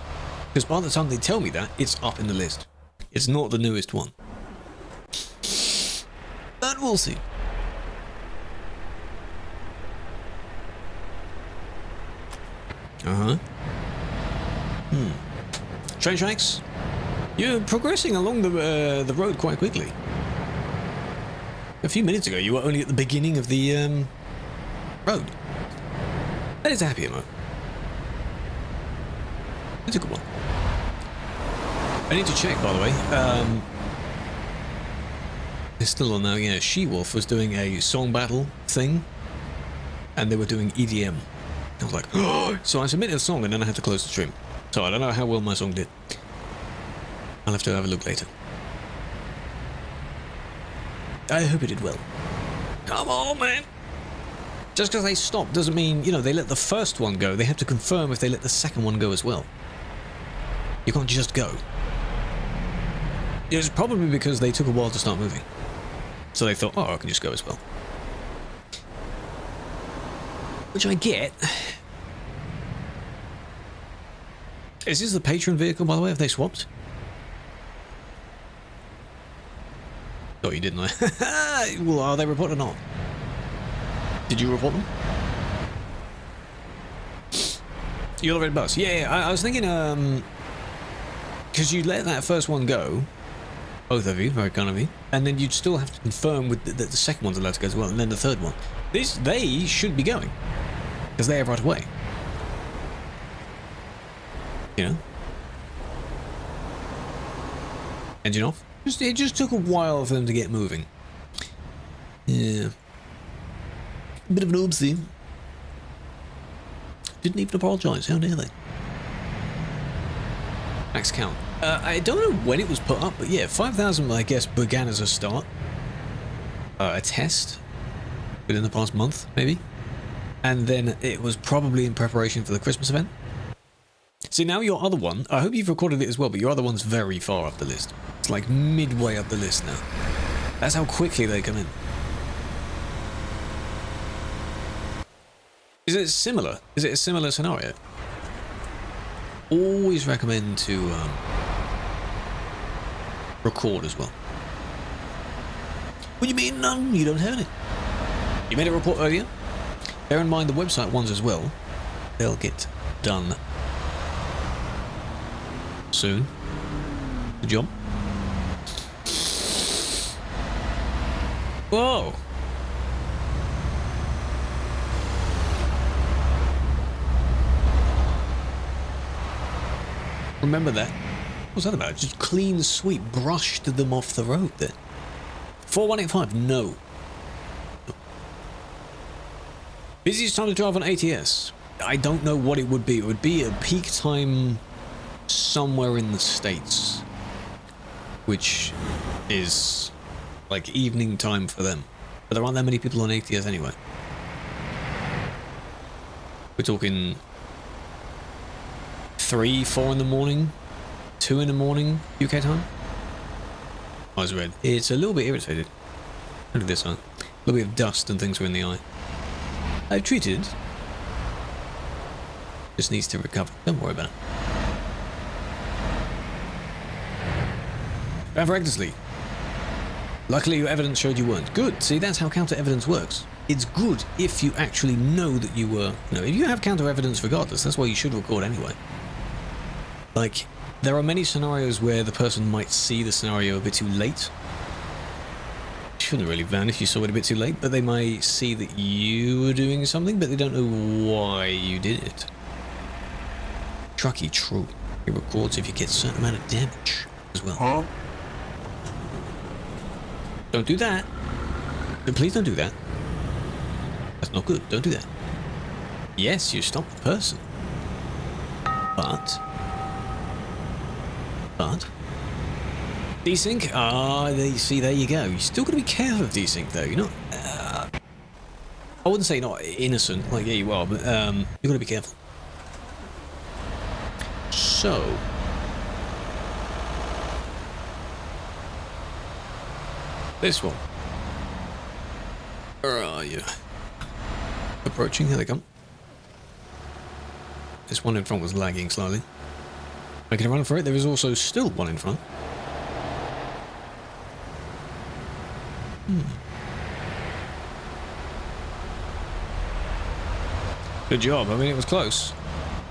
Because by the time they tell me that, it's up in the list. It's not the newest one. But we'll see. Train tracks. You're progressing along the road quite quickly. A few minutes ago, you were only at the beginning of the road. That is a happy emo. That's a good one. I need to check, by the way. It's still on now. Yeah, She-Wolf was doing a song battle thing, and they were doing EDM I was like, oh! So I submitted a song and then I had to close the stream. So I don't know how well my song did. I'll have to have a look later. I hope it did well. Come on, man! Just because they stop doesn't mean, you know, they let the first one go. They have to confirm if they let the second one go as well. You can't just go. It was probably because they took a while to start moving. So they thought, oh, I can just go as well. Which I get. Is this the patron vehicle, by the way? Have they swapped? Oh, you didn't, I? Well, are they reported or not? Did you report them? You're the red bus. Yeah, I was thinking, because you let that first one go, both of you, very kind of you, and then you'd still have to confirm with the second one's allowed to go as well, and then the third one. They should be going, because they have right away. You know? Engine off. It just took a while for them to get moving. Yeah. Bit of an oopsie. Didn't even apologise, how dare they? Max count. I don't know when it was put up, but yeah, 5,000 I guess began as a start. A test within the past month, maybe. And then it was probably in preparation for the Christmas event. See, now your other one, I hope you've recorded it as well, but your other one's very far up the list. It's like midway up the list now. That's how quickly they come in. Is it similar? Is it a similar scenario? Always recommend to record as well. What do you mean none? You don't have it. You made a report earlier? Bear in mind the website ones as well. They'll get done soon. Good job. Whoa! Remember that. What's that about? Just clean sweep, brushed them off the road there. 4185, no. Busiest time to drive on ATS? I don't know what it would be. It would be a peak time somewhere in the States, which is like evening time for them. But there aren't that many people on ATS anyway. We're talking 3, 4 in the morning, 2 in the morning UK time. Eyes red. It's a little bit irritated. Look at this eye. A little bit of dust and things are in the eye. I've treated. Just needs to recover. Don't worry about it. Recklessly. Luckily your evidence showed you weren't. Good. See, that's how counter evidence works. It's good if you actually know that you were. You know, if you have counter evidence regardless, that's why you should record anyway. Like, there are many scenarios where the person might see the scenario a bit too late. Shouldn't really van if you saw it a bit too late, but they might see that you were doing something, but they don't know why you did it. Trucky, true. It records if you get a certain amount of damage as well. Huh? Don't do that. Please don't do that. That's not good. Don't do that. Yes, you stop the person. But desync? Ah, see, there you go. You still got to be careful of desync, though. You're not. I wouldn't say not innocent. Like, yeah, you are, but you've got to be careful. So. This one. Where are you? Approaching, here they come. This one in front was lagging slightly. Making a run for it, there is also still one in front. Good job, I mean it was close.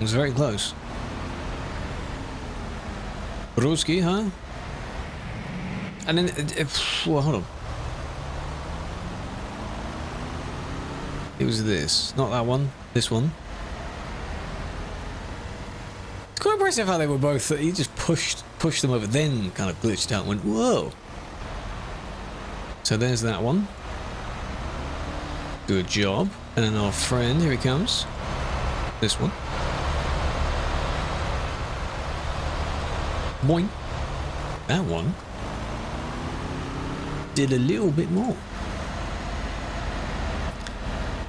It was very close. Ruski, huh? And then, well, hold on. It was this, not that one, this one. It's quite impressive how they were both, he just pushed them over, then kind of glitched out and went, whoa. So there's that one. Good job. And then our friend, here he comes. This one. Boing. That one did a little bit more.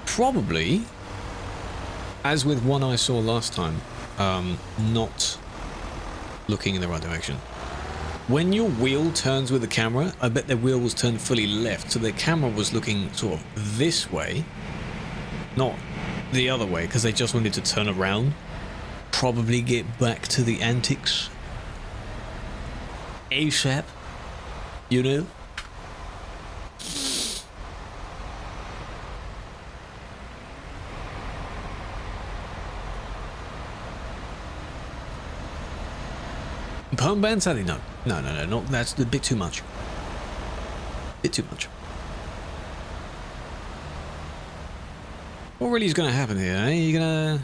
Probably, as with one I saw last time, not looking in the right direction. When your wheel turns with the camera, I bet their wheel was turned fully left, so the camera was looking sort of this way, not the other way, because they just wanted to turn around, probably get back to the antics ASAP, you know? Home band, sadly, no. No, that's a bit too much. Bit too much. What really is going to happen here, eh?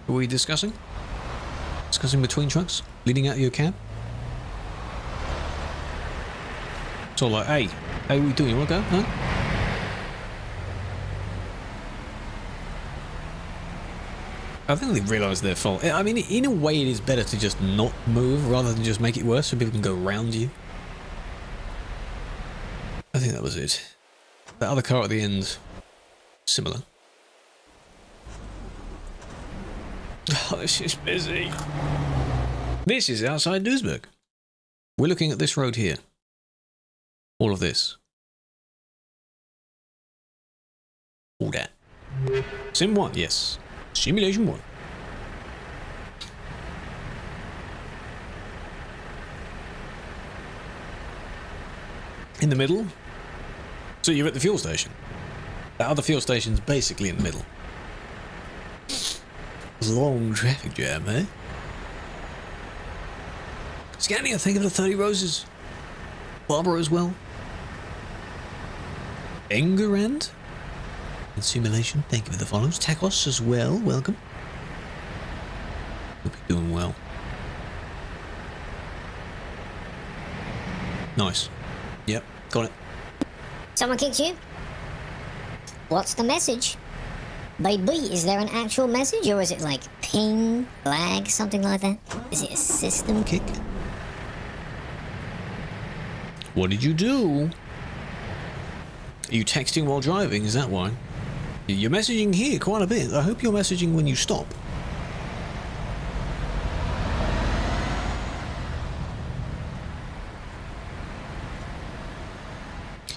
Are we discussing? Discussing between trucks? Leading out your cab? It's all like, hey, what are we doing? You want to go? Huh? I think they realise their fault. I mean, in a way, it is better to just not move rather than just make it worse so people can go around you. I think that was it. The other car at the end, similar. Oh, this is busy. This is outside Duisburg. We're looking at this road here. All of this. All that. Sim 1, yes. Simulation 1. In the middle? So you're at the fuel station. That other fuel station's basically in the middle. Long traffic jam, eh? Scania, think of the 30 Roses. Barbara as well. Engerand? In simulation, thank you for the follows. Tacos as well, welcome. Hope you're doing well. Nice. Yep, got it. Someone kicked you? What's the message? Baby, is there an actual message or is it like ping, lag, something like that? Is it a system Kick. What did you do? Are you texting while driving? Is that why? You're messaging here quite a bit. I hope you're messaging when you stop.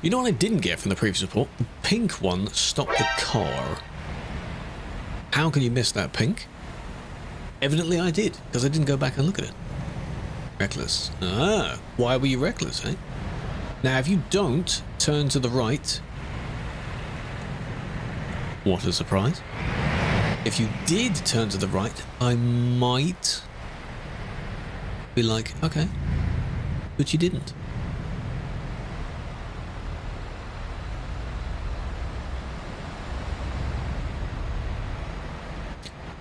You know what I didn't get from the previous report? The pink one stopped the car. How can you miss that pink? Evidently I did, because I didn't go back and look at it. Reckless. Ah, why were you reckless, eh? Now, if you don't turn to the right... What a surprise. If you did turn to the right, I might be like, okay, but you didn't.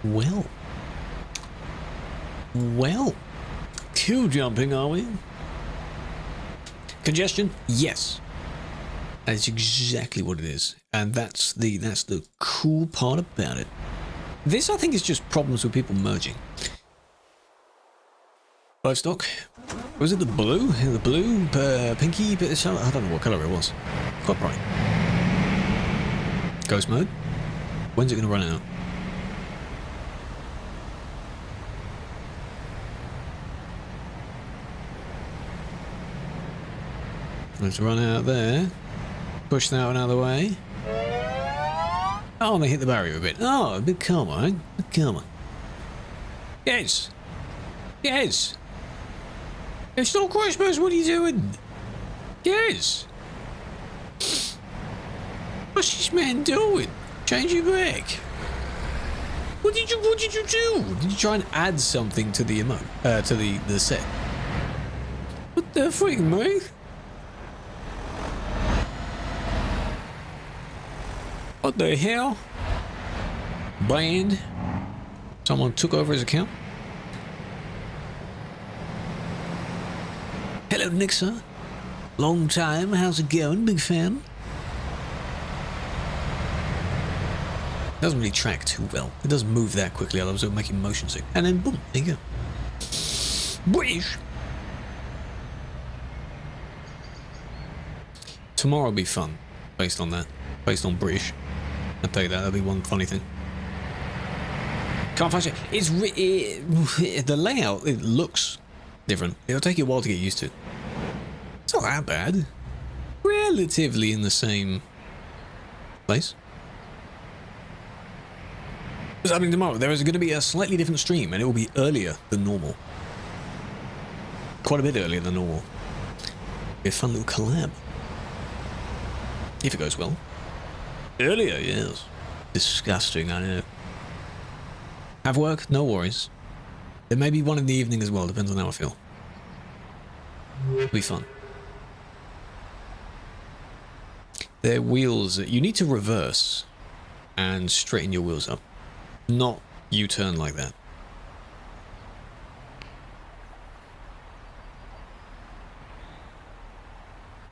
Well, queue jumping, are we? Congestion? Yes. That's exactly what it is. And that's the cool part about it. This, I think, is just problems with people merging. Livestock. Was it the blue? The blue, pinky, I don't know what colour it was. Quite bright. Ghost mode. When's it going to run out? Let's run out there. Push that one out of the way. Oh, and they hit the barrier a bit. Oh, a bit calmer, eh? A bit calmer. Yes. Yes. It's not Christmas. What are you doing? Yes. What's this man doing? Changing back. What did you do? Did you try and add something to the emote? To the set? What the freak, mate? What the hell? Banned? Someone took over his account? Hello, Nixa. Long time. How's it going? Big fan. doesn't really track too well. It doesn't move that quickly, otherwise it would make motion sick. And then boom, there you go. British! Tomorrow will be fun, based on that. Based on British. I'll tell you that, that'll be one funny thing. Can't find it. It's the layout, it looks different. It'll take you a while to get used to. It's not that bad. Relatively in the same place. What's happening tomorrow? There is going to be a slightly different stream, and it will be earlier than normal. Quite a bit earlier than normal. Be a fun little collab. If it goes well. Earlier, yes. Disgusting, I know. Have work? No worries. There may be one in the evening as well, depends on how I feel. It'll be fun. Their wheels, you need to reverse and straighten your wheels up. Not U-turn like that.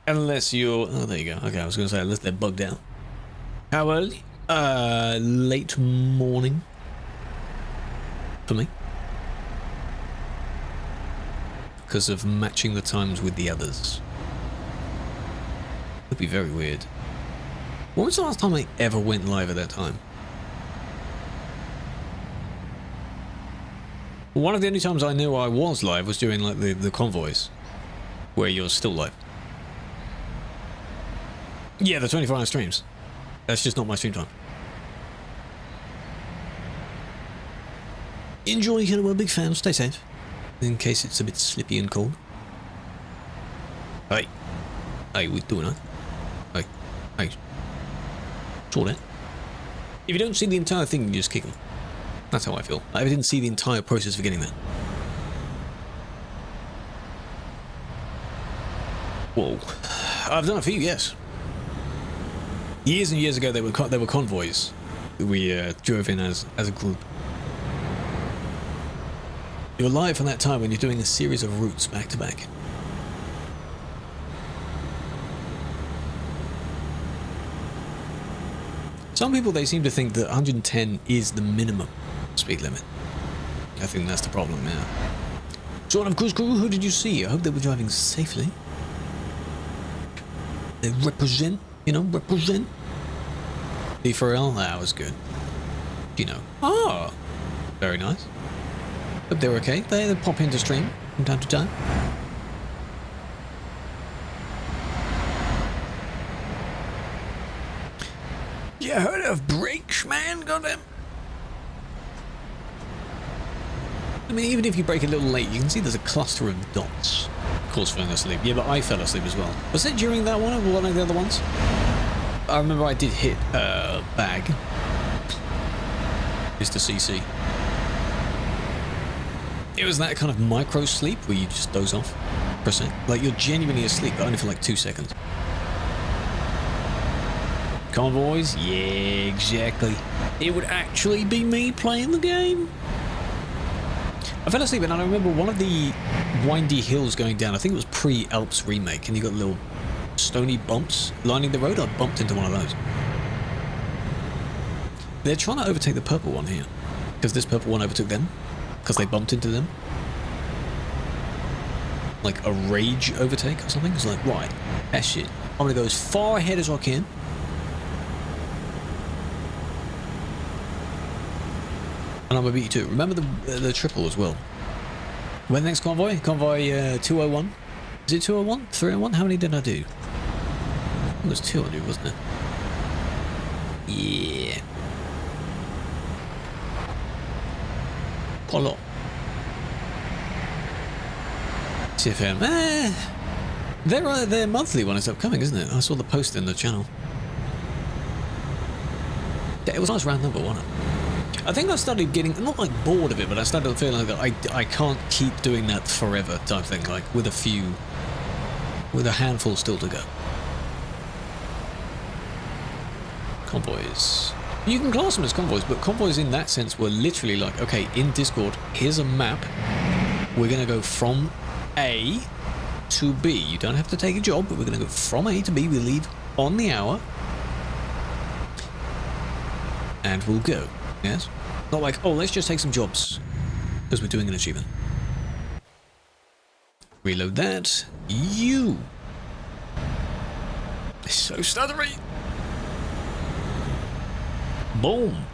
Unless you're... Oh, there you go. Okay, I was going to say, unless they're bugged out. How early? Late morning. For me. Because of matching the times with the others. It'd be very weird. When was the last time I ever went live at that time? One of the only times I knew I was live was during like the convoys. Where you're still live. Yeah, the 24-hour streams. That's just not my stream time. Enjoy, hello, big fan. Stay safe. In case it's a bit slippy and cold. Hey. Hey, we doing it? Hey. Hey. Saw that. If you don't see the entire thing, you just kick them. That's how I feel. I didn't see the entire process for getting there. Whoa. I've done a few, yes. Years and years ago, there were convoys that we drove in as a group. You're live from that time when you're doing a series of routes back to back. Some people, they seem to think that 110 is the minimum speed limit. I think that's the problem now. Sort of Cruise Crew, who did you see? I hope they were driving safely. They represent, you know, represent. The Pharrell, that was good. You know. Ah, very nice. Hope they're okay. They pop into stream from time to time. You heard of brakes, man? Goddamn. I mean, even if you break a little late, you can see there's a cluster of dots. Of course, falling asleep. Yeah, but I fell asleep as well. Was it during that one or one of the other ones? I remember I did hit a bag. Mr. CC. It was that kind of micro sleep where you just doze off for a sec. Like you're genuinely asleep, but only for like 2 seconds. Convoys? Yeah, exactly. It would actually be me playing the game. I fell asleep and I remember one of the windy hills going down. I think it was pre-Alps remake, and you got little stony bumps lining the road. I bumped into one of those. They're trying to overtake the purple one here, because this purple one overtook them, because they bumped into them. Like a rage overtake or something. It's like, right, that shit. I'm gonna go as far ahead as I can. And I'm gonna beat you too. Remember the triple as well. When the next convoy? Convoy 201. Is it 201? 301? How many did I do? It was 200, wasn't it? Yeah. Quite a lot. TFM. Their monthly one is upcoming, isn't it? I saw the post in the channel. Yeah, it was a nice round number, wasn't it? I think I started getting, not like bored of it, but I started feeling like I can't keep doing that forever type thing, like with a handful still to go. Convoys. You can class them as convoys, but convoys in that sense were literally like, okay, in Discord, here's a map. We're going to go from A to B. You don't have to take a job, but we're going to go from A to B. We leave on the hour. and we'll go. Yes? Not like, oh, let's just take some jobs because we're doing an achievement. Reload that. You. It's so stuttery. Boom.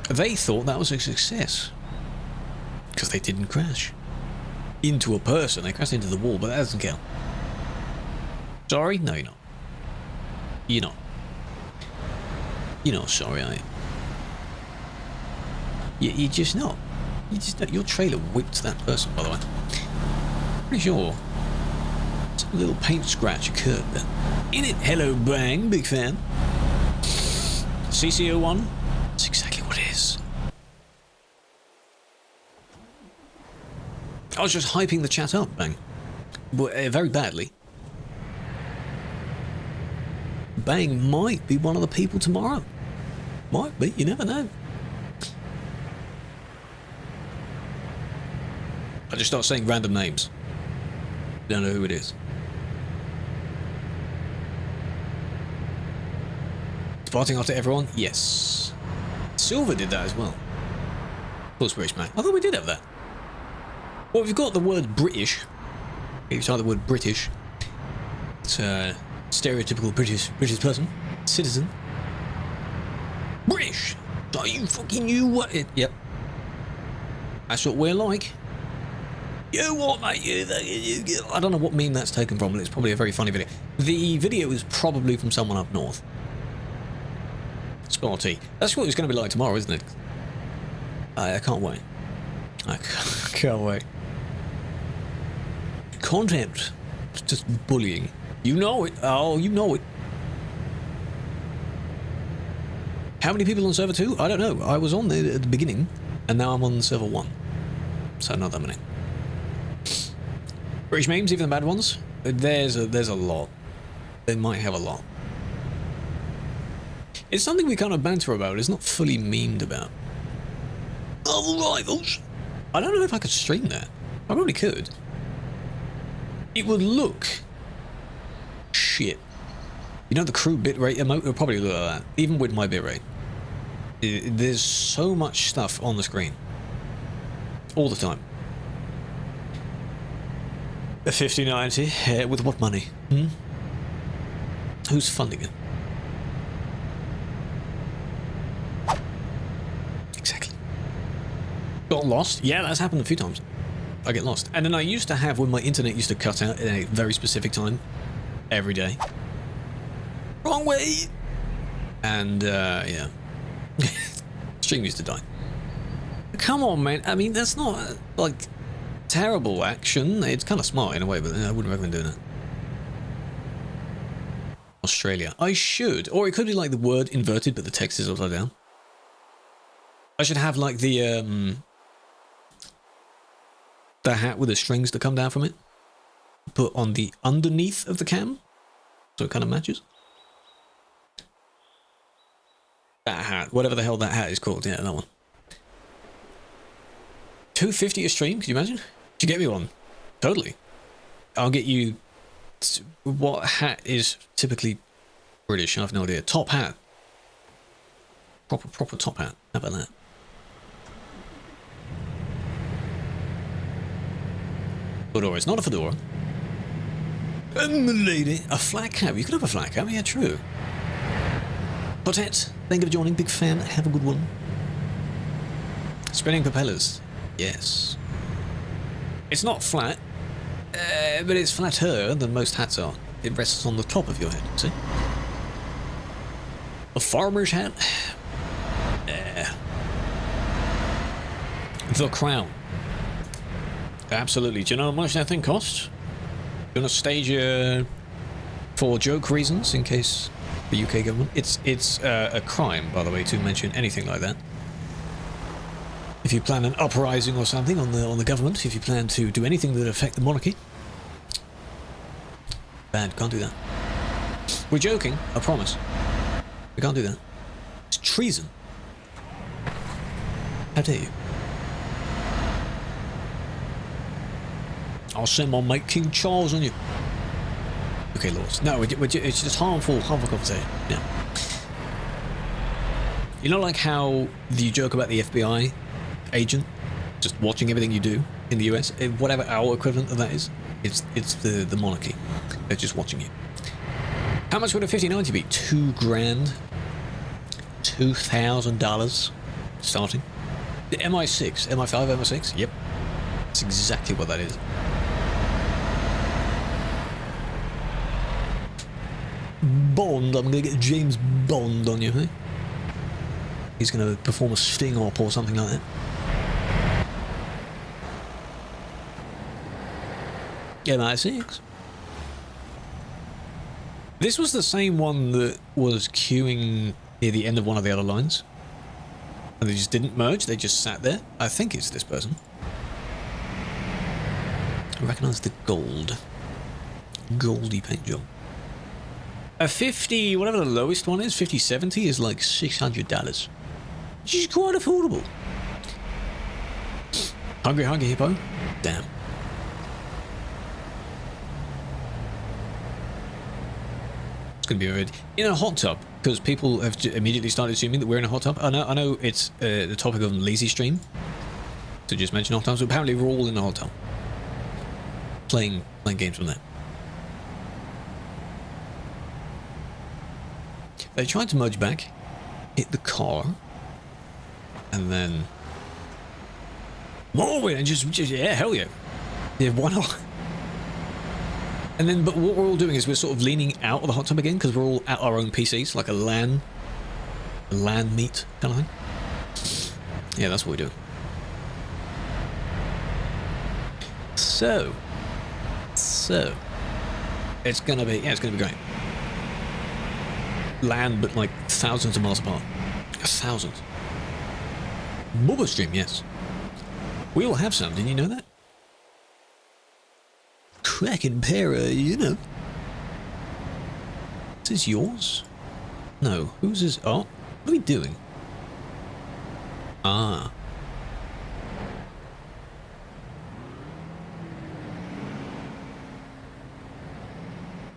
They thought that was a success because they didn't crash into a person. They crashed into the wall, but that doesn't count. Sorry? No, you're not. You're not. You're not sorry, are you? You're just not. You just not. Your trailer whipped that person, by the way. Pretty sure some little paint scratch occurred there. In it. Hello, Bang. Big fan. CCO1. That's exactly what it is. I was just hyping the chat up, Bang. But, very badly. Bang might be one of the people tomorrow. Might be, you never know. I just start saying random names. Don't know who it is. Departing after everyone? Yes. Silver did that as well. Of course, British man. I thought we did have that. Well, we've got the word British. If you type the word British, it's a stereotypical British person, citizen. British. Are you fucking you? What? Yep. That's what we're like. You what, mate? You. I don't know what meme that's taken from, but it's probably a very funny video. The video is probably from someone up north. Sparty. That's what it's going to be like tomorrow, isn't it? I can't wait. I can't wait. Content. It's just bullying. You know it. Oh, you know it. How many people on server 2? I don't know. I was on there at the beginning, and now I'm on server 1. So not that many. British memes, even the bad ones. There's a lot. They might have a lot. It's something we kind of banter about. It's not fully memed about. Oh, rivals. I don't know if I could stream that. I probably could. It would look shit. You know the crew bitrate emote? It'll probably look like that. Even with my bitrate. There's so much stuff on the screen. All the time. A 5090? With what money? Who's funding it? Exactly. Got lost? Yeah, that's happened a few times. I get lost. And then I used to have, when my internet used to cut out at a very specific time, every day. Wrong way! And, yeah. Stream used to die. Come on, man. I mean, that's not, like, terrible action. It's kind of smart in a way, but I wouldn't recommend doing it. Australia. I should. Or it could be like the word inverted, but the text is upside down. I should have, like, the hat with the strings that come down from it put on the underneath of the cam, so it kind of matches. That hat, whatever the hell that hat is called, yeah, that one. $2.50 a stream, can you imagine? Could you get me one? Totally. I'll get you. What hat is typically British? I have no idea. Top hat. Proper top hat. How about that? Fedora. It's not a fedora. Lady. A flat cap. You could have a flat cap. Yeah, true. Potet, thank you for joining. Big fan. Have a good one. Spinning propellers. Yes. It's not flat, but it's flatter than most hats are. It rests on the top of your head, see? A farmer's hat? The crown. Absolutely. Do you know how much that thing costs? You want to stage for joke reasons, in case the UK government... It's a crime, by the way, to mention anything like that. If you plan an uprising or something on the government, if you plan to do anything that affect the monarchy, bad, can't do that. We're joking, I promise. We can't do that. It's treason. How dare you? I'll send my mate King Charles on you. Okay, Lords. No, it's just harmful conversation. Yeah. You know, like how you joke about the FBI agent just watching everything you do in the US? Whatever our equivalent of that is, it's the monarchy. They're just watching you. How much would a 5090 be? $2,000. $2,000 starting. The MI6, MI5, MI6? Yep. That's exactly what that is. Bond, I'm gonna get James Bond on you, hey? He's gonna perform a sting op or something like that. MI6. This was the same one that was queuing near the end of one of the other lines. And they just didn't merge, they just sat there. I think it's this person. I recognise the gold. Goldy paint job. A 50, whatever the lowest one is, 5070 is like $600. Which is quite affordable. Hungry Hippo? Damn. It's going to be weird. In a hot tub, because people have immediately started assuming that we're in a hot tub. I know it's the topic of a lazy stream to just mention hot tubs, but apparently we're all in a hot tub. Playing games from there. They tried to merge back, hit the car, and then more and just yeah, hell yeah. Yeah, why not? And then, but what we're all doing is we're sort of leaning out of the hot tub again because we're all at our own PCs, like a LAN meet kind of thing. Yeah, that's what we do. So it's gonna be great. LAN, but like thousands of miles apart. Thousands. Bubba stream, yes. We all have some, didn't you know that? Cracking para, you know. Is this yours? No, whose is... Oh, what are we doing? Ah.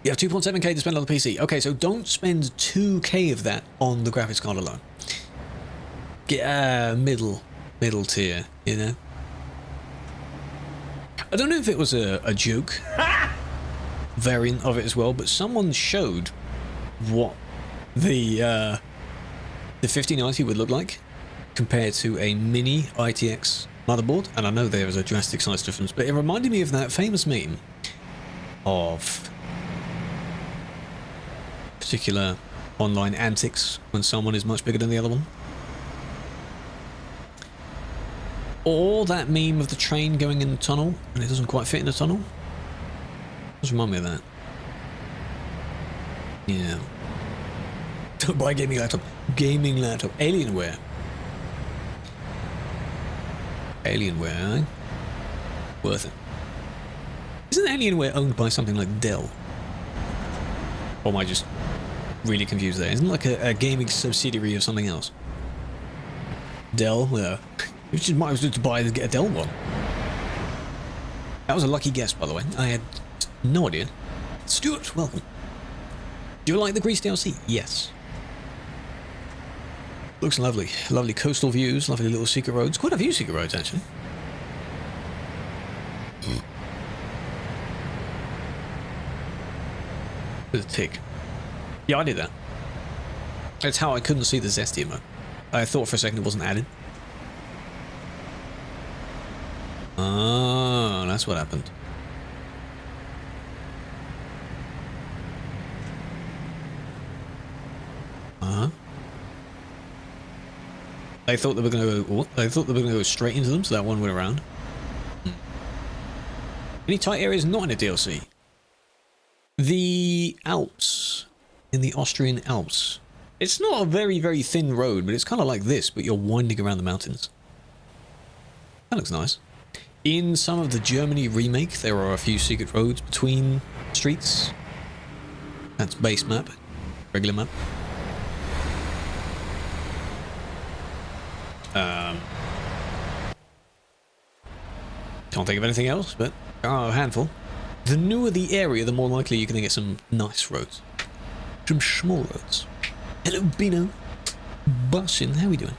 You have 2.7k to spend on the PC. Okay, so don't spend 2k of that on the graphics card alone. Get middle tier, you know? I don't know if it was a joke variant of it as well, but someone showed what the 5090 would look like compared to a mini ITX motherboard, and I know there is a drastic size difference, but it reminded me of that famous meme of particular online antics when someone is much bigger than the other one. Or that meme of the train going in the tunnel and it doesn't quite fit in the tunnel. Does remind me of that. Yeah. Don't buy a gaming laptop. Gaming laptop. Alienware. Alienware, eh? Worth it. Isn't Alienware owned by something like Dell? Or am I just really confused there? Isn't it like a gaming subsidiary of something else? Dell? You just might as well get a Dell one. That was a lucky guess, by the way. I had no idea. Stuart, welcome. Do you like the Grease DLC? Yes. Looks lovely. Lovely coastal views, lovely little secret roads. Quite a few secret roads, actually. With a tick. Yeah, I did that. That's how I couldn't see the Zesty emote. I thought for a second it wasn't added. Oh, that's what happened. Uh-huh. I thought they were going to go. I thought they were going to go straight into them, so that one went around. Any tight areas not in the DLC? The Alps, in the Austrian Alps. It's not a very, very thin road, but it's kind of like this, but you're winding around the mountains. That looks nice. In some of the Germany remake, there are a few secret roads between streets. That's base map, regular map. Can't think of anything else, but there are a handful. The newer the area, the more likely you're going to get some nice roads. Some small roads. Hello, Bino. Bussin', how we doing?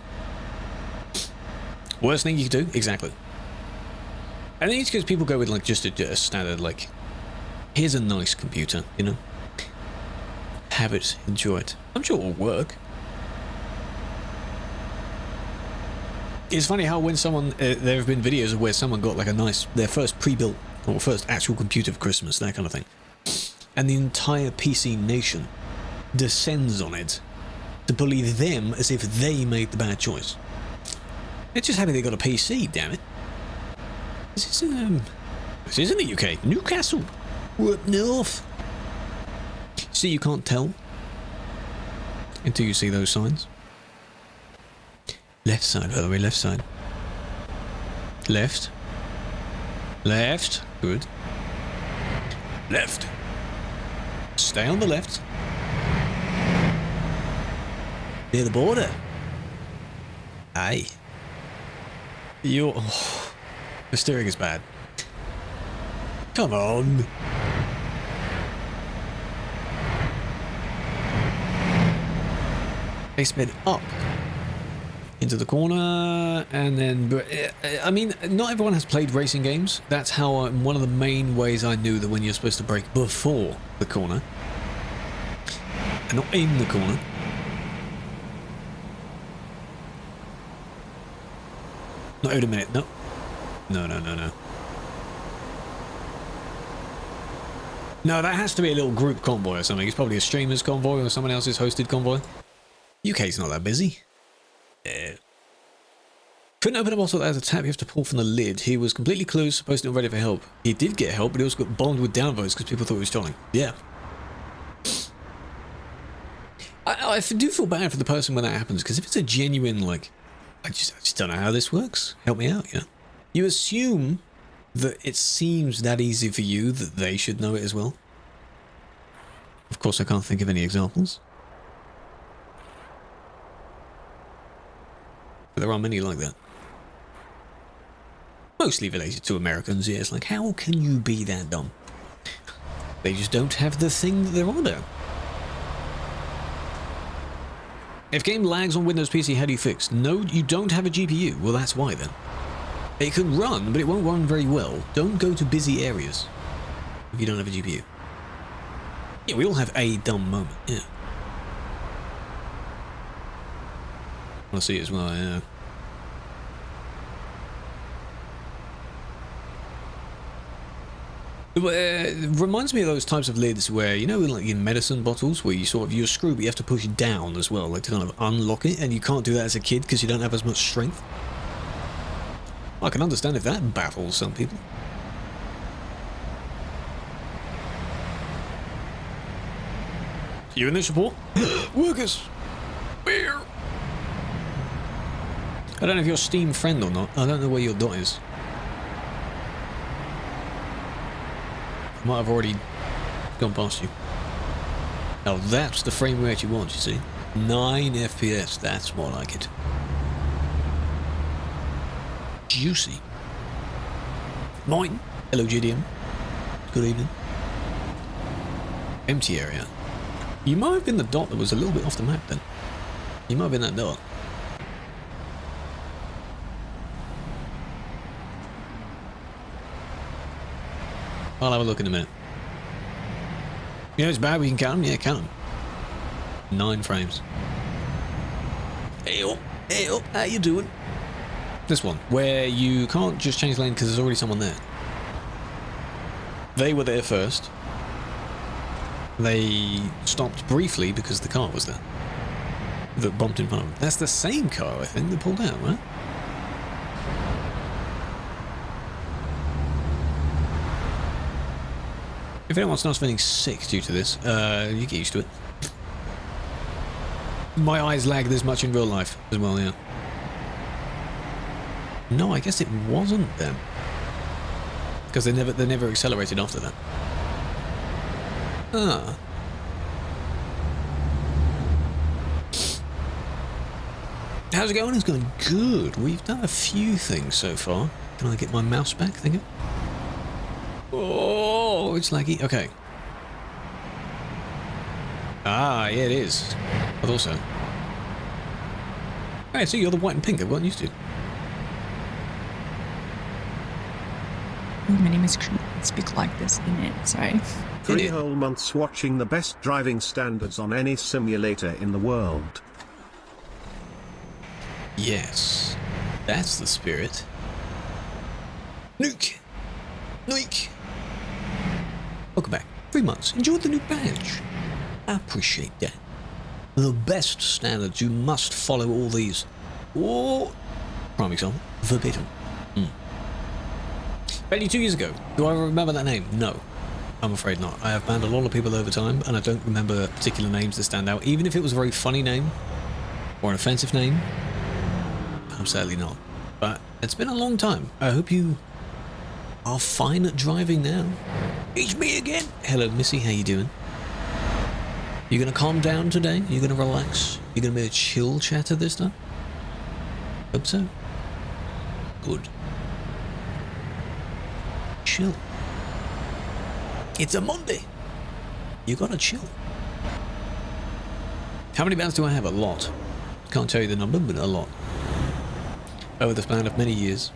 Worst thing you can do? Exactly. I think it's because people go with like just a standard, like, here's a nice computer, you know? Have it, enjoy it. I'm sure it will work. It's funny how when someone, there have been videos of where someone got like their first pre-built, or first actual computer for Christmas, that kind of thing. And the entire PC nation descends on it to bully them as if they made the bad choice. It's just happy they got a PC, damn it. This is in the UK. Newcastle. We're up north. See, you can't tell until you see those signs. Left side, by the way, left side. Left. Left. Good. Left. Stay on the left. Near the border. Aye. The steering is bad. Come on. They sped up into the corner, and then, I mean, not everyone has played racing games. That's how one of the main ways I knew that when you're supposed to brake before the corner and not in the corner. Not wait a minute, no. No. No, that has to be a little group convoy or something. It's probably a streamer's convoy or someone else's hosted convoy. UK's not that busy. Yeah. Couldn't open a bottle that has a tap, you have to pull from the lid. He was completely clueless, supposed to be ready for help. He did get help, but he also got bombed with downvotes because people thought he was trolling. Yeah. I do feel bad for the person when that happens, because if it's a genuine, like, I just don't know how this works. Help me out, you know? You assume that it seems that easy for you that they should know it as well. Of course, I can't think of any examples. But there are many like that. Mostly related to Americans, yeah. It's like, how can you be that dumb? They just don't have the thing that they're on about. If game lags on Windows PC, how do you fix? No, you don't have a GPU. Well, that's why then. It can run, but it won't run very well. Don't go to busy areas if you don't have a GPU. Yeah, we all have a dumb moment, yeah. I see it as well, yeah. It reminds me of those types of lids where, you know, like in medicine bottles, where you sort of, your screw, but you have to push down as well, like to kind of unlock it, and you can't do that as a kid because you don't have as much strength. I can understand if that baffles some people. You in this report? Workers! Beer! I don't know if you're a Steam friend or not. I don't know where your dot is. Might have already gone past you. Now that's the frame rate you want, you see. 9 FPS, that's more like it. Juicy. Moin. Hello, GDM. Good evening. Empty area. You might have been the dot that was a little bit off the map then. You might have been that dot. I'll have a look in a minute. You know, it's bad we can count them. Yeah, count them. 9 frames. Hey up, how you doing? This one, where you can't just change lane because there's already someone there. They were there first. They stopped briefly because the car was there that bumped in front of them. That's the same car, I think, that pulled out, right? If anyone starts feeling sick due to this, you get used to it. My eyes lag this much in real life as well, yeah. No, I guess it wasn't them. Because they never accelerated after that. Ah. How's it going? It's going good. We've done a few things so far. Can I get my mouse back, thank you? Oh, it's laggy. Okay. Ah, yeah, it is. I thought so. Hey, so you're the white and pink I've gotten used to. My name is Krewlex. I speak like this in it. Sorry. 3 whole months watching the best driving standards on any simulator in the world. Yes, that's the spirit. Nuke! Nuke! Welcome back. 3 months. Enjoyed the new badge. I appreciate that. The best standards. You must follow all these. Oh, prime example. Verbatim. 22 years ago. Do I remember that name? No. I'm afraid not. I have banned a lot of people over time, and I don't remember particular names that stand out. Even if it was a very funny name, or an offensive name, I'm sadly not. But it's been a long time. I hope you are fine at driving now. It's me again. Hello, Missy. How you doing? You gonna calm down today? You gonna relax? You gonna be a chill chatter this time? Hope so. Good. Chill. It's a Monday. You gotta chill. How many bands do I have? A lot. Can't tell you the number, but a lot. Over the span of many years.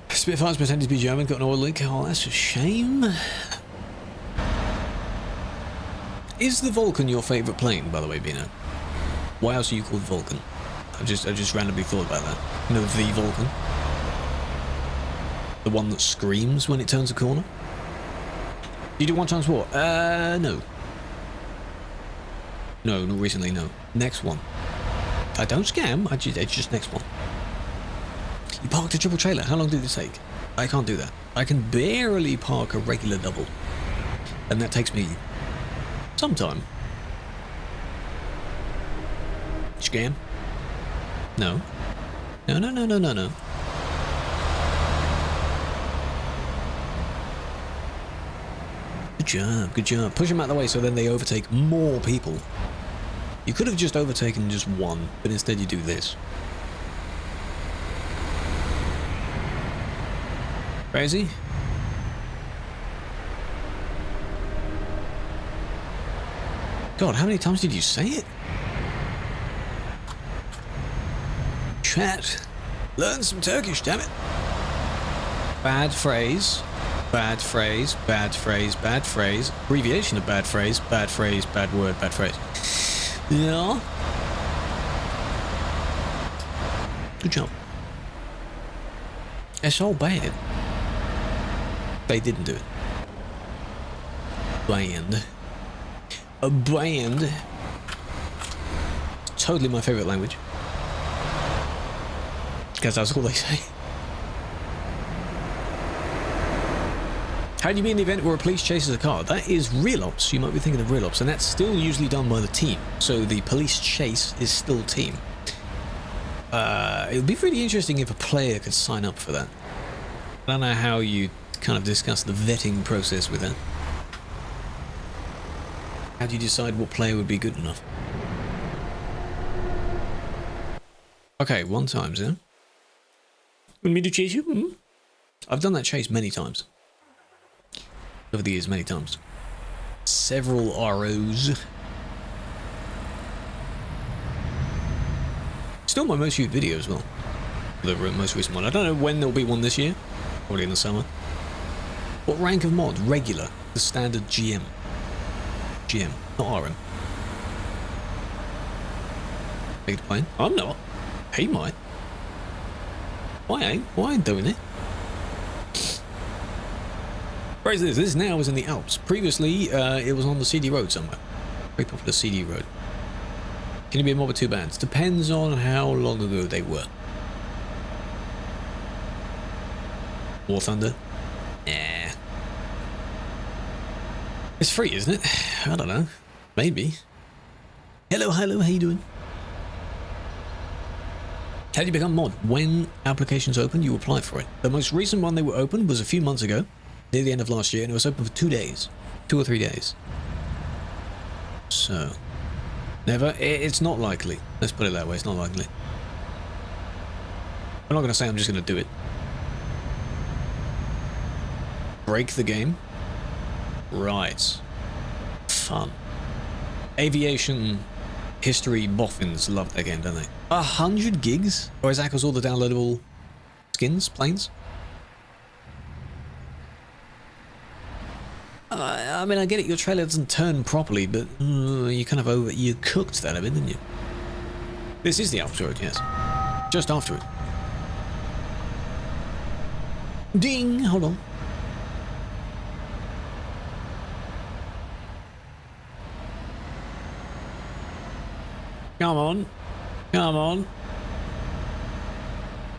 Spitfires pretended to be German, got an oil leak. Oh, that's a shame. Is the Vulcan your favourite plane, by the way, Bino? Why else are you called Vulcan? I just randomly thought about that. You know, the Vulcan? The one that screams when it turns a corner? You do 1 times what? No. No, not recently, no. Next one. I don't scam, it's just next one. You parked a triple trailer, how long did it take? I can't do that. I can barely park a regular double. And that takes me some time. Scam? No. No. Good job. Push them out of the way so then they overtake more people. You could have just overtaken just one, but instead you do this. Crazy? God, how many times did you say it? Chat. Learn some Turkish, damn it. Bad phrase. Bad phrase, bad phrase, bad phrase. Abbreviation of bad phrase, bad word, bad phrase. Yeah. Good job. It's all bad. They didn't do it. Band. A band. Totally my favorite language. Because that's all they say. How do you be in the event where a police chases a car? That is real ops. You might be thinking of real ops, and that's still usually done by the team. So the police chase is still team. It would be really interesting if a player could sign up for that. I don't know how you kind of discuss the vetting process with that. How do you decide what player would be good enough? Okay, 1 time, yeah? Want me to chase you? Hmm? I've done that chase many times. Over the years, many times. Several ROs. Still my most viewed video as well. The most recent one. I don't know when there'll be one this year. Probably in the summer. What rank of mod? Regular. The standard GM. GM, not RM. Take the plane. I'm not. He might. Why ain't? Why ain't doing it? Where is this? This now is in the Alps. Previously, it was on the CD road somewhere. Very popular CD road. Can you be a mob with 2 bands? Depends on how long ago they were. War Thunder? Nah. It's free, isn't it? I don't know. Maybe. Hello, how you doing? How do you become mod? When applications open, you apply for it. The most recent one they were open was a few months ago, near the end of last year, and it was open for 2 days. 2 or 3 days. So, never. It's not likely. Let's put it that way. It's not likely. I'm not going to say I'm just going to do it. Break the game. Right. Fun. Aviation history boffins love that game, don't they? 100 gigs? Or is that because all the downloadable skins, planes? I mean, I get it, your trailer doesn't turn properly, but you kind of you cooked that a bit, didn't you? This is the after road, yes. Just after it. Ding! Hold on. Come on. Come on.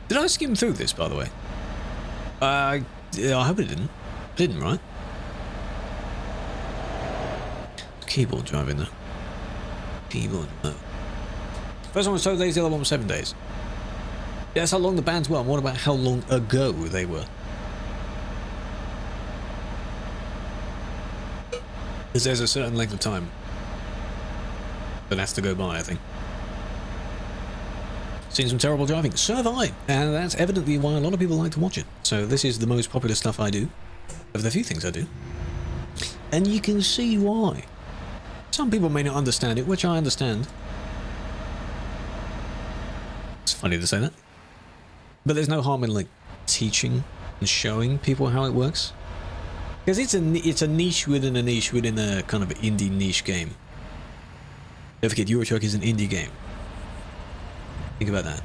Did I skim through this, by the way? I hope it didn't. Didn't, right? Keyboard driving though. Keyboard, no. First one was 12 days, the other one was 7 days. Yeah, that's how long the bands were. And what about how long ago they were? Because there's a certain length of time that has to go by, I think. Seen some terrible driving. So have I. And that's evidently why a lot of people like to watch it. So this is the most popular stuff I do. Of the few things I do. And you can see why. Some people may not understand it, which I understand. It's funny to say that. But there's no harm in, like, teaching and showing people how it works. Because it's a niche within a niche within a kind of indie niche game. Don't forget, Euro Truck is an indie game. Think about that.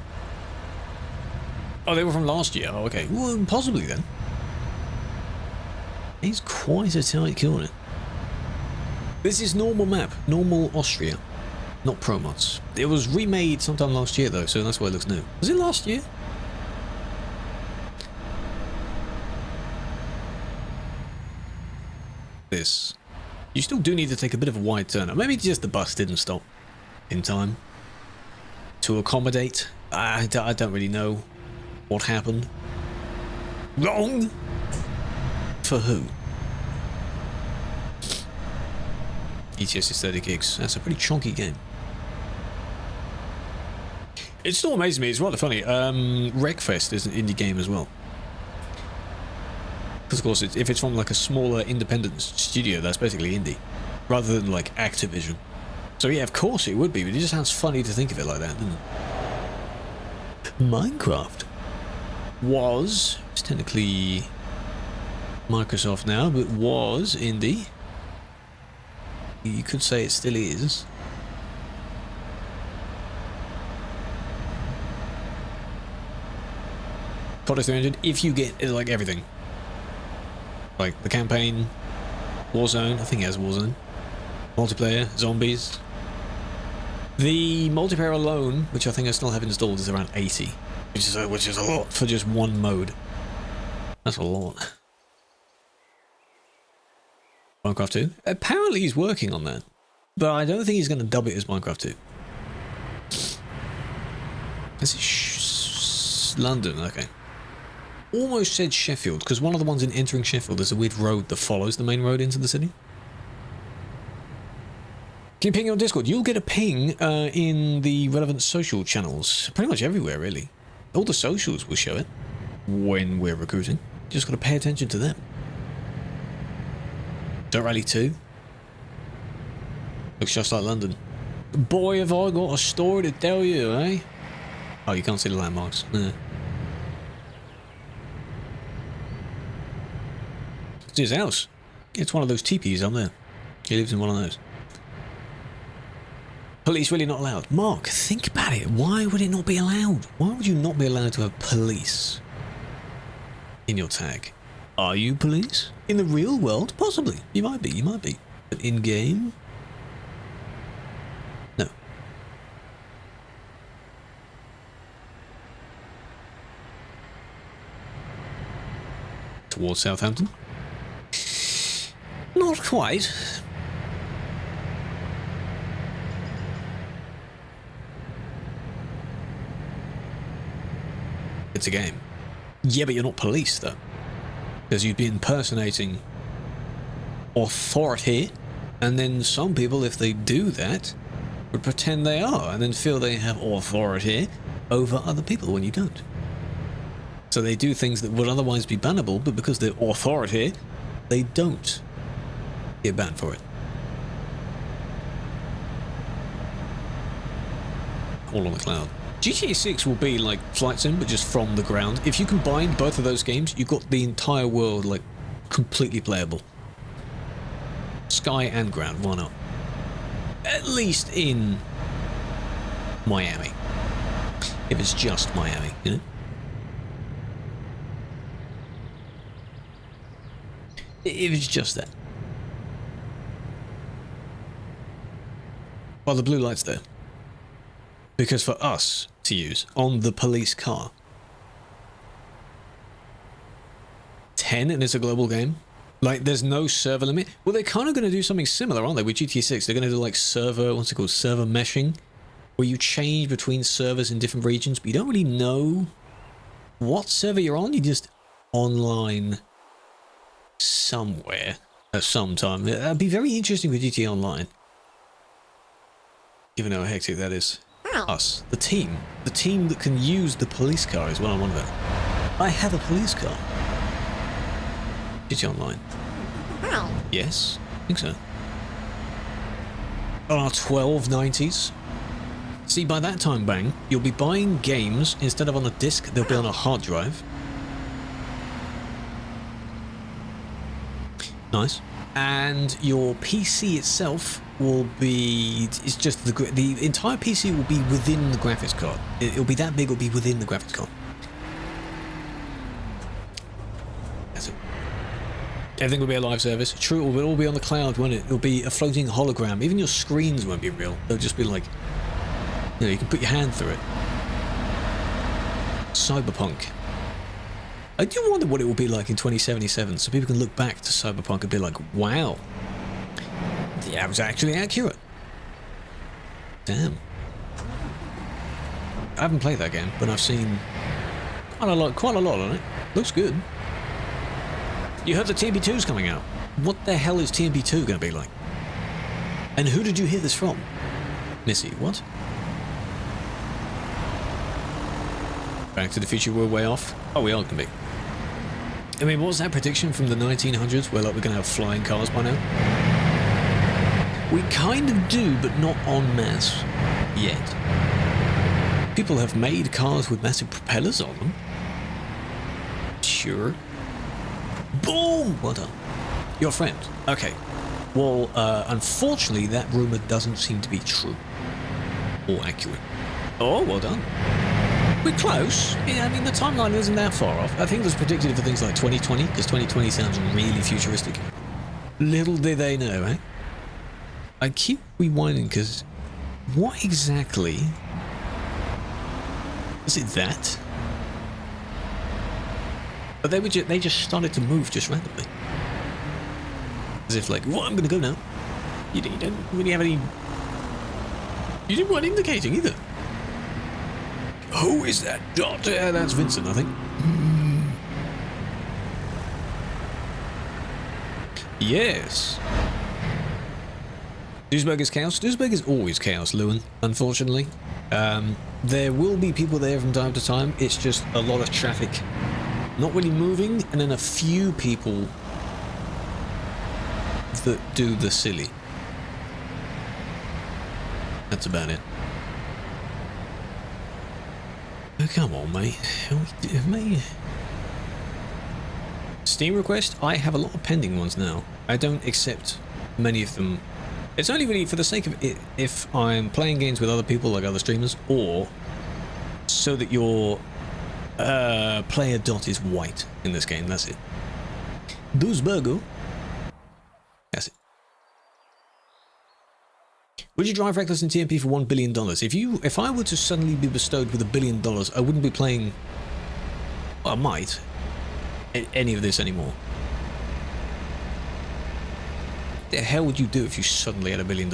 Oh, they were from last year. Oh, okay. Well, possibly then. He's quite a tight corner. This is normal map. Normal Austria. Not Pro Mods. It was remade sometime last year, though, so that's why it looks new. Was it last year? This. You still do need to take a bit of a wide turn. Or maybe just the bus didn't stop in time to accommodate. I don't really know what happened. Wrong? For who? ETS is 30 gigs. That's a pretty chunky game. It still amazes me. It's rather funny. Wreckfest is an indie game as well. Because, of course, if it's from, like, a smaller independent studio, that's basically indie. Rather than, like, Activision. So, yeah, of course it would be, but it just sounds funny to think of it like that, doesn't it? Minecraft was... It's technically Microsoft now, but was indie. You could say it still is. Product 300, if you get, like, everything. Like, the campaign, Warzone, I think it has Warzone. Multiplayer, zombies. The multiplayer alone, which I think I still have installed, is around 80. Which is a lot for just one mode. That's a lot. Minecraft 2? Apparently he's working on that. But I don't think he's going to dub it as Minecraft 2. Is it London? Okay. Almost said Sheffield, because one of the ones in entering Sheffield, there's a weird road that follows the main road into the city. Can you ping on Discord? You'll get a ping in the relevant social channels. Pretty much everywhere, really. All the socials will show it when we're recruiting. Just got to pay attention to them. Dirt Rally 2. Looks just like London. Boy, have I got a story to tell you, eh? Oh, you can't see the landmarks. No. It's his house. It's one of those teepees on there. He lives in one of those. Police really not allowed. Mark, think about it. Why would it not be allowed? Why would you not be allowed to have police in your tag? Are you police? In the real world? Possibly. You might be, you might be. But in game? No. Towards Southampton? Not quite. It's a game. Yeah, but you're not police, though. Because you'd be impersonating authority, and then some people, if they do that, would pretend they are, and then feel they have authority over other people when you don't. So they do things that would otherwise be bannable, but because they're authority, they don't get banned for it. all on the cloud. GTA 6 will be like Flight Sim, but just from the ground. If you combine both of those games, you've got the entire world like completely playable. Sky and ground, why not? At least in Miami. If it's just Miami, you know? If it's just that. Well, the blue light's there. Because for us to use on the police car, 10 and it's a global game. Like, there's no server limit. Well, they're kind of going to do something similar, aren't they? With GTA 6, they're going to do like server, what's it called? Server meshing, where you change between servers in different regions, but you don't really know what server you're on. You're just online somewhere at some time. That'd be very interesting with GTA Online. Even though how hectic that is. Us, the team that can use the police car is what I want about. I have a police car. GTA Online. Yes, I think so. On our 1290s. See, by that time, Bang, you'll be buying games instead of on a disc, they'll be on a hard drive. Nice. And your PC itself will be, it's just the entire PC will be within the graphics card. It'll be that big, it'll be within the graphics card. That's it. Everything will be a live service. True, it will all be on the cloud, won't it? It'll be a floating hologram. Even your screens won't be real. They'll just be like, you know, you can put your hand through it. Cyberpunk. I do wonder what it will be like in 2077, so people can look back to Cyberpunk and be like, wow, yeah, it was actually accurate. Damn. I haven't played that game, but I've seen quite a lot on it. Looks good. You heard the TMP2's coming out. What the hell is TMP2 going to be like? And who did you hear this from? Missy, what? Back to the Future, we're way off. Oh, we are going to be. I mean, what was that prediction from the 1900s where like we're going to have flying cars by now? We kind of do, but not en masse yet. People have made cars with massive propellers on them. Sure. Boom! Well done. Your friend. Okay. Well, unfortunately, that rumor doesn't seem to be true. Or accurate. Oh, well done. We're close. Yeah, I mean, the timeline isn't that far off. I think it was predicted for things like 2020, because 2020 sounds really futuristic. Little did they know, eh? I keep rewinding, because what exactly... Is it that? But they just started to move just randomly. As if like, well, I'm going to go now. You don't really have any... You didn't want indicating either. Who is that dot? That's Vincent, I think. Yes. Duisburg is chaos. Duisburg is always chaos, Lewin, unfortunately. There will be people there from time to time. It's just a lot of traffic not really moving, and then a few people that do the silly. That's about it. Oh, come on, mate. Steam request? I have a lot of pending ones now. I don't accept many of them. It's only really for the sake of it if I'm playing games with other people, like other streamers, or so that your player dot is white in this game. That's it. Duisburgo. That's it. Would you drive reckless in TMP for $1 billion? If I were to suddenly be bestowed with $1 billion, I wouldn't be playing, well, I might, any of this anymore. What the hell would you do if you suddenly had $1 billion?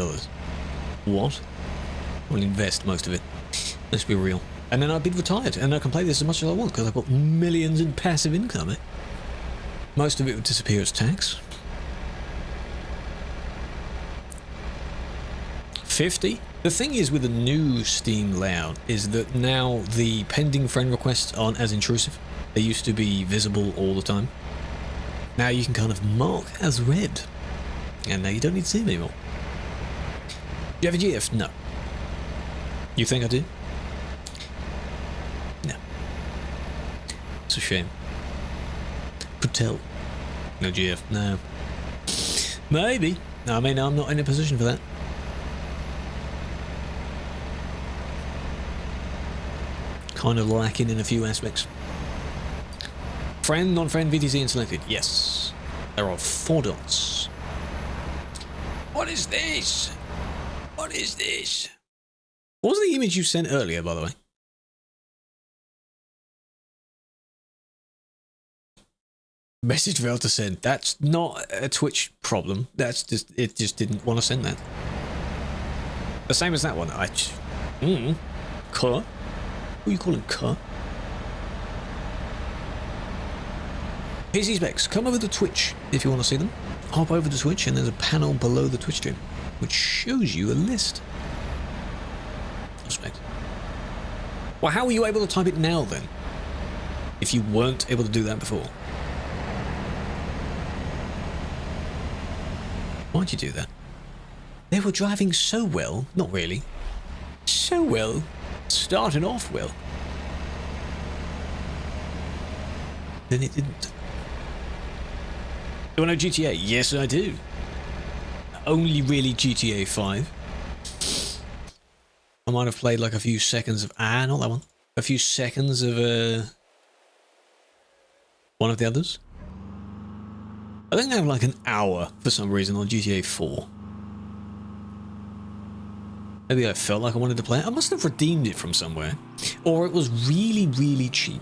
What? I will invest most of it. Let's be real. And then I'd be retired, and I can play this as much as I want, because I've got millions in passive income, eh? Most of it would disappear as tax. 50? The thing is with the new Steam layout is that now the pending friend requests aren't as intrusive. They used to be visible all the time. Now you can kind of mark as read. And now you don't need to see them anymore. Do you have a GF? No. You think I do? It's a shame. Patel. No GF, no. Maybe. I mean, I'm not in a position for that. Kind of lacking in a few aspects. Friend, non-friend, VTC and selected. Yes. There are 4 dots. What is this? What is this? What was the image you sent earlier, by the way? Message failed to send. That's not a Twitch problem. That's just, it just didn't want to send that. The same as that one. Cut? Who are you calling cut? PC specs, come over to Twitch if you want to see them. Hop over to Twitch and there's a panel below the Twitch stream which shows you a list. Specs. Well, how were you able to type it now then? If you weren't able to do that before? Why'd you do that? They were driving so well. Not really. So well. Started off well. Then it didn't. Do I know GTA? Yes, I do. Only really GTA 5. I might have played like a few seconds of... not that one. A few seconds of one of the others. I think I have like an hour for some reason on GTA 4. Maybe I felt like I wanted to play it. I must have redeemed it from somewhere. Or it was really, really cheap.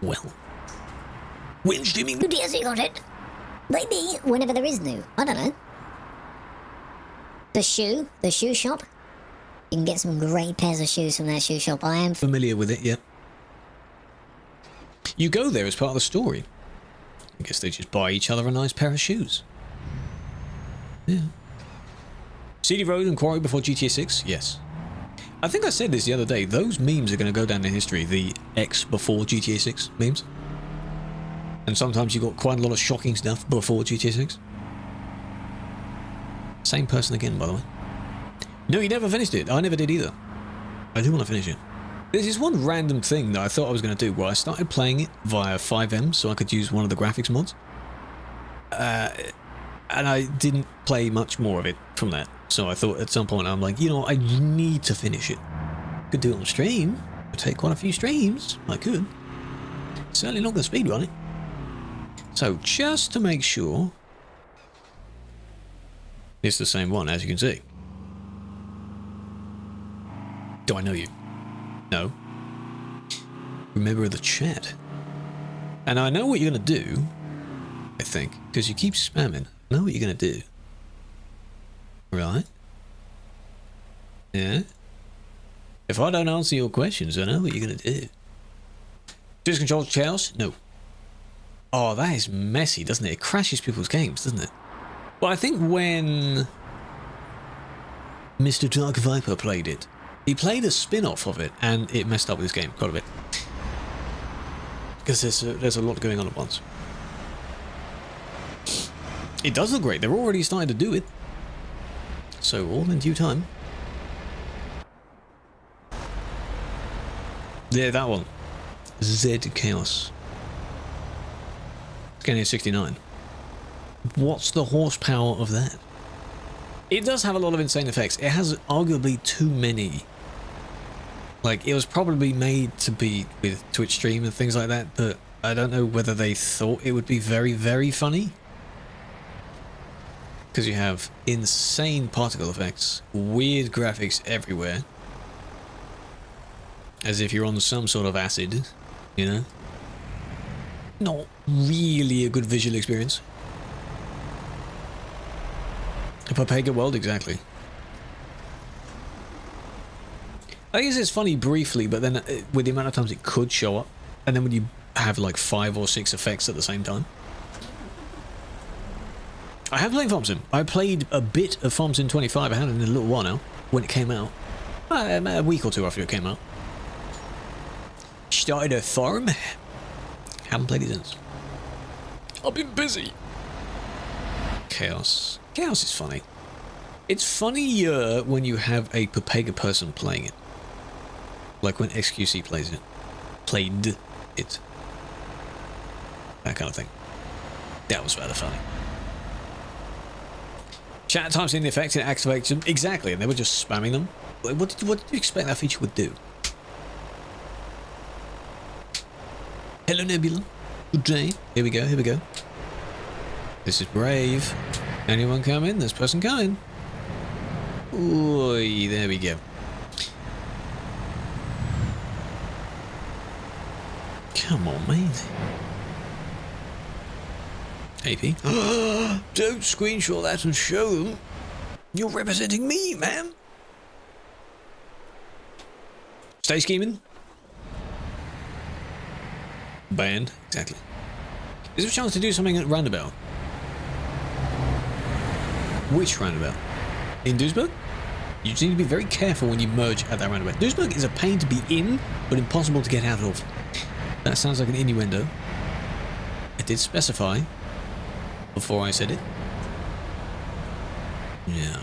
Well. When streaming New DLC content. Maybe whenever there is new. I don't know. The shoe shop. You can get some great pairs of shoes from that shoe shop. I am familiar with it, yeah. You go there as part of the story. I guess they just buy each other a nice pair of shoes. Yeah. CD Road and Quarry before GTA 6? Yes. I think I said this the other day. Those memes are going to go down in history. The X before GTA 6 memes. And sometimes you got quite a lot of shocking stuff before GTA 6. Same person again, by the way. No, you never finished it. I never did either. I do want to finish it. There's this one random thing that I thought I was going to do where I started playing it via 5M so I could use one of the graphics mods. And I didn't play much more of it from that. So I thought at some point I'm like, you know, I need to finish it. Could do it on stream. Could take quite a few streams. I could. Certainly not going to speedrun it. So just to make sure, it's the same one as you can see. Do I know you? No. Remember the chat. And I know what you're going to do, I think, because you keep spamming. I know what you're going to do. Right? Yeah? If I don't answer your questions, I know what you're going to do. Just control chaos? No. Oh, that is messy, doesn't it? It crashes people's games, doesn't it? Well, I think when Mr. Dark Viper played it, he played a spin-off of it, and it messed up with his game quite a bit. Because there's a lot going on at once. It does look great. They're already starting to do it. So, all in due time. Yeah, that one. Z Chaos. Scania 69. What's the horsepower of that? It does have a lot of insane effects. It has arguably too many. Like, it was probably made to be with Twitch stream and things like that, but I don't know whether they thought it would be very, very funny. Because you have insane particle effects, weird graphics everywhere. As if you're on some sort of acid, you know? Not really a good visual experience. A Papega world, exactly. I guess it's funny briefly, but then with the amount of times it could show up, and then when you have like 5 or 6 effects at the same time. I have played Farm Sim. I played a bit of Farm Sim 25. I had it in a little while now, when it came out. A week or two after it came out. Started a farm. Haven't played it since. I've been busy. Chaos. Chaos is funny. It's funnier when you have a Pepega person playing it. Like when XQC plays it. Played it. That kind of thing. That was rather funny. Chat types in the effects and it activates them. Exactly, and they were just spamming them. What did you expect that feature would do? Hello, Nebula. Good day. Here we go, here we go. This is Brave. Anyone come in? This person coming. Oi, there we go. Come on, man. AP. Don't screenshot that and show them. You're representing me, man. Stay scheming. Banned. Exactly. Is there a chance to do something at roundabout? Which roundabout? In Duisburg? You just need to be very careful when you merge at that roundabout. Duisburg is a pain to be in, but impossible to get out of. That sounds like an innuendo. I did specify before I said it. Yeah.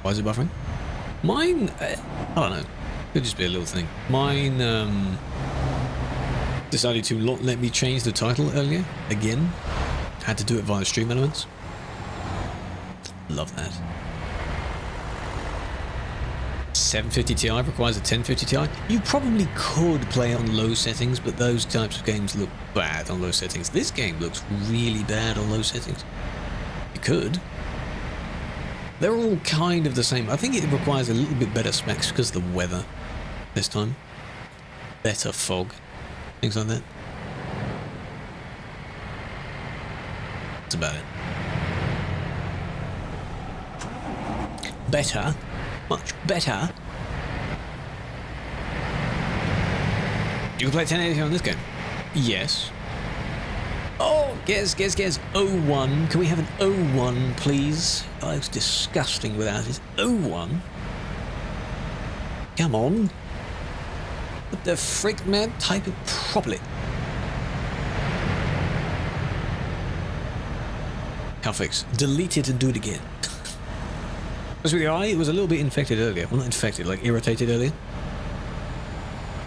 Why is it buffering? Mine, I don't know. Could just be a little thing. Mine decided to let me change the title earlier. Again. Had to do it via stream elements. Love that. 750 Ti requires a 1050 Ti. You probably could play it on low settings, but those types of games look bad on low settings. This game looks really bad on low settings. You could. They're all kind of the same. I think it requires a little bit better specs because of the weather this time. Better fog. Things like that. That's about it. Better. Much better. You can play 1080 on this game? Yes. Oh, guess. 01. Can we have an 01, please? Oh, it's disgusting without it. 01. Come on. What the frick, man? Type it properly. Can't fix. Delete it and do it again. As with the eye, it was a little bit infected earlier. Well, not infected, like irritated earlier.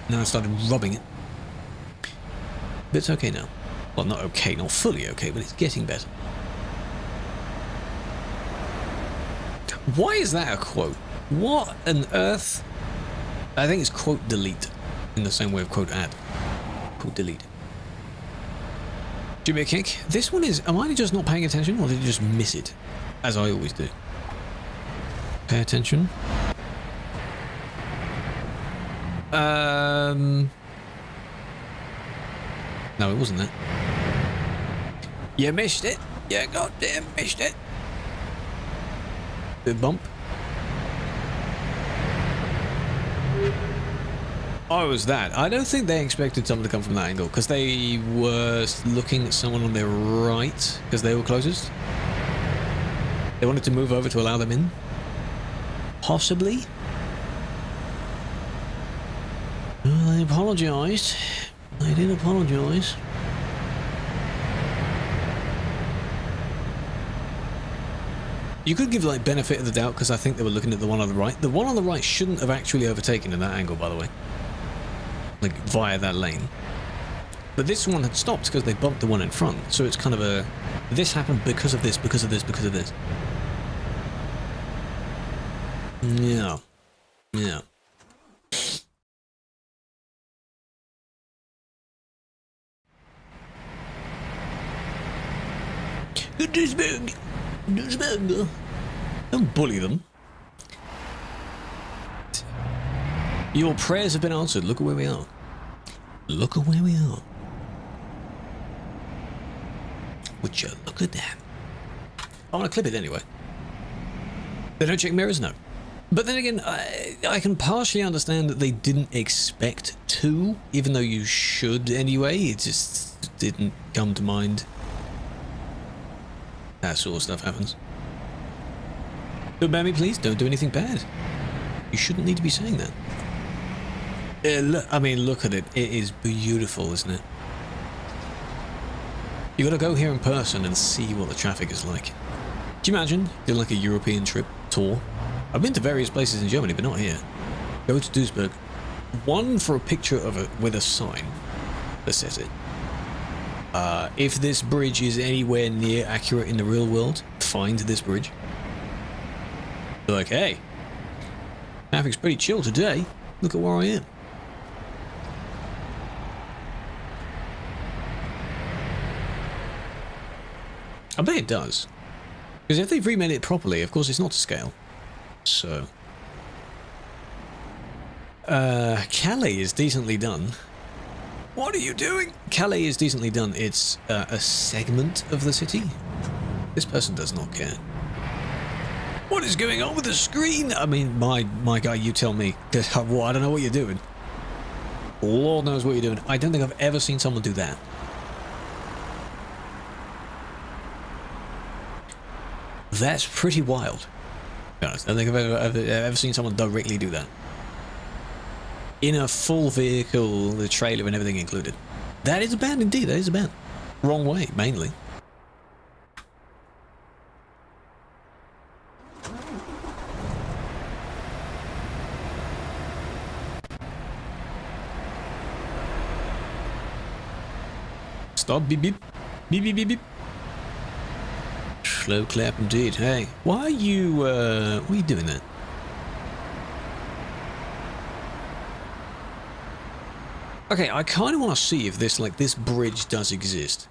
Now I started rubbing it. But it's okay now. Well, not okay, not fully okay, but it's getting better. Why is that a quote? What on earth? I think it's quote delete in the same way of quote add. Quote delete. Give me a kick. This one is, am I just not paying attention or did you just miss it? As I always do. Pay attention. No, it wasn't that. You missed it. You goddamn missed it. Bit bump. Oh, it was that. I don't think they expected someone to come from that angle because they were looking at someone on their right because they were closest. They wanted to move over to allow them in. Possibly. Well, they apologised. They did apologise. You could give like benefit of the doubt because I think they were looking at the one on the right. The one on the right shouldn't have actually overtaken in that angle, by the way. Like via that lane. But this one had stopped because they bumped the one in front. So it's kind of a... This happened because of this, because of this, because of this. Yeah. Yeah. Duisburg. Duisburg. Don't bully them. Your prayers have been answered. Look at where we are. Look at where we are. Would you look at that? I want to clip it anyway. They don't check mirrors? No. But then again, I can partially understand that they didn't expect to, even though you should anyway. It just didn't come to mind. That sort of stuff happens. Don't ban me, please. Don't do anything bad. You shouldn't need to be saying that. I mean, look at it. It is beautiful, isn't it? You gotta go here in person and see what the traffic is like. Do you imagine doing like a European trip tour? I've been to various places in Germany, but not here. Go to Duisburg. One for a picture of it with a sign that says it. If this bridge is anywhere near accurate in the real world, find this bridge. Be like, hey, traffic's pretty chill today. Look at where I am. I bet it does. Because if they've remade it properly, of course it's not to scale. So... Calais is decently done. What are you doing? Calais is decently done. It's a segment of the city. This person does not care. What is going on with the screen? I mean, my guy, you tell me. Well, I don't know what you're doing. Lord knows what you're doing. I don't think I've ever seen someone do that. That's pretty wild. To be honest, I don't think I've ever seen someone directly do that. In a full vehicle, the trailer and everything included. That is a ban indeed, that is a ban. Wrong way, mainly. Stop, beep beep. Beep beep beep beep. Slow clap indeed. Hey, why are you doing that? Okay, I kind of want to see if this bridge does exist.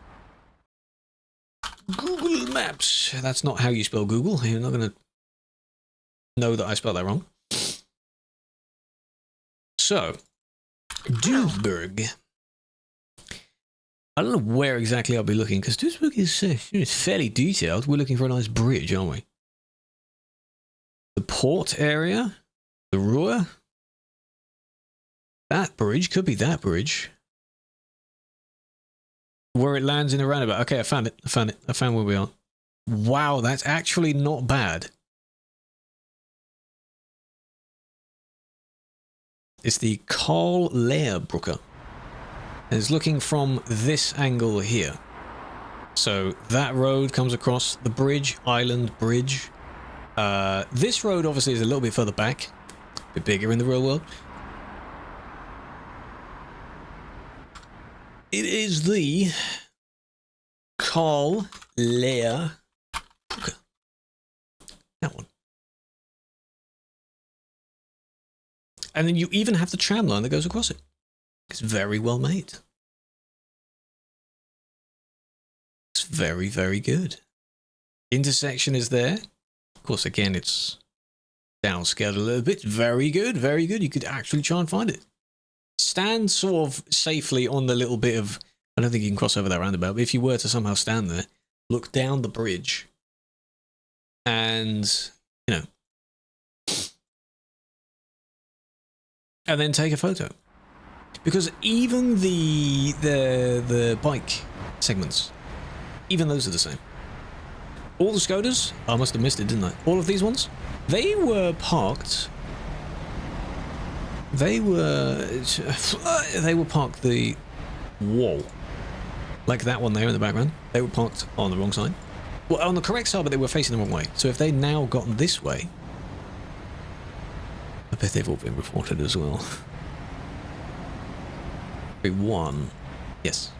Google Maps. That's not how you spell Google. You're not going to know that I spelled that wrong. So, Duisburg. I don't know where exactly I'll be looking, because Duisburg is fairly detailed. We're looking for a nice bridge, aren't we? The port area? The Ruhr? That bridge? Could be that bridge. Where it lands in a roundabout. Okay, I found it. I found it. I found where we are. Wow, that's actually not bad. It's the Krewlex. And it's looking from this angle here. So that road comes across the bridge, island bridge. This road obviously is a little bit further back. A bit bigger in the real world. It is the Krewlex. That one. And then you even have the tram line that goes across it. It's very well made. It's very, very good. Intersection is there. Of course, again, it's downscaled a little bit. Very good, very good. You could actually try and find it. Stand sort of safely on the little bit of... I don't think you can cross over that roundabout, but if you were to somehow stand there, look down the bridge, and, you know, and then take a photo. Because even the bike segments, even those are the same. All the Skodas, I must have missed it, didn't I? All of these ones, they were parked. They were parked the wall, like that one there in the background. They were parked on the wrong side. Well, on the correct side, but they were facing the wrong way. So if they now gotten this way, I bet they've all been reported as well. 1. Yes.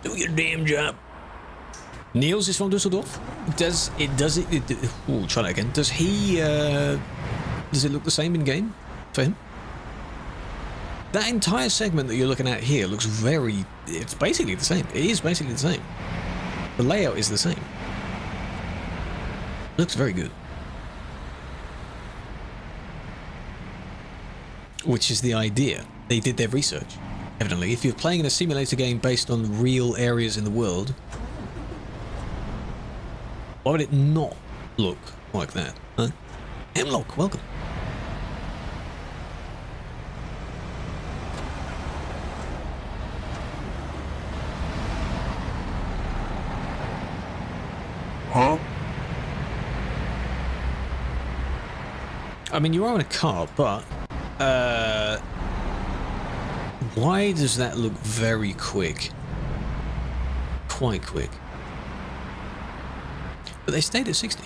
Do your damn job. Niels is from Dusseldorf. Ooh, try that again. Does he, does it look the same in game for him? That entire segment that you're looking at here looks very... It's basically the same. It is basically the same. The layout is the same. Looks very good. Which is the idea. They did their research, evidently. If you're playing in a simulator game based on real areas in the world, why would it not look like that? Huh? Hemlock, welcome. Huh? I mean, you are in a car, but Why does that look very quick? Quite quick. But they stayed at 60,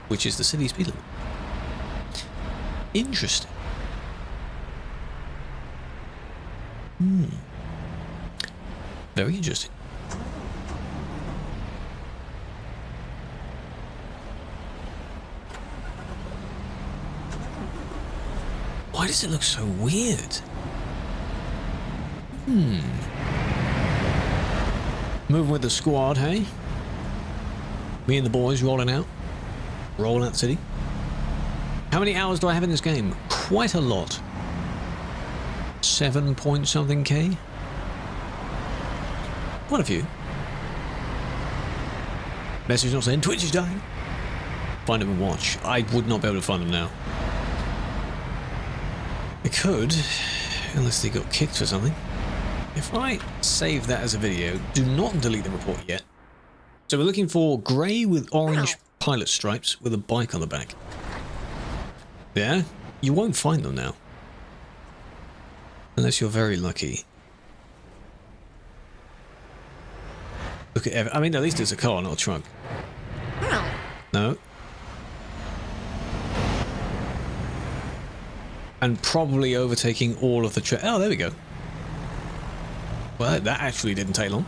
which is the city speed limit. Interesting. Very interesting. Why does it look so weird? Moving with the squad, hey? Me and the boys rolling out the city. How many hours do I have in this game? Quite a lot. 7 point something K. Quite a few. Message not saying Twitch is dying. Find them and watch. I would not be able to find them now. I could, unless they got kicked for something. If I save that as a video, do not delete the report yet. So we're looking for grey with orange pilot stripes with a bike on the back. Yeah, you won't find them now. Unless you're very lucky. Look at I mean, at least it's a car, not a truck. No. And probably overtaking all of the oh, there we go. Well, that actually didn't take long.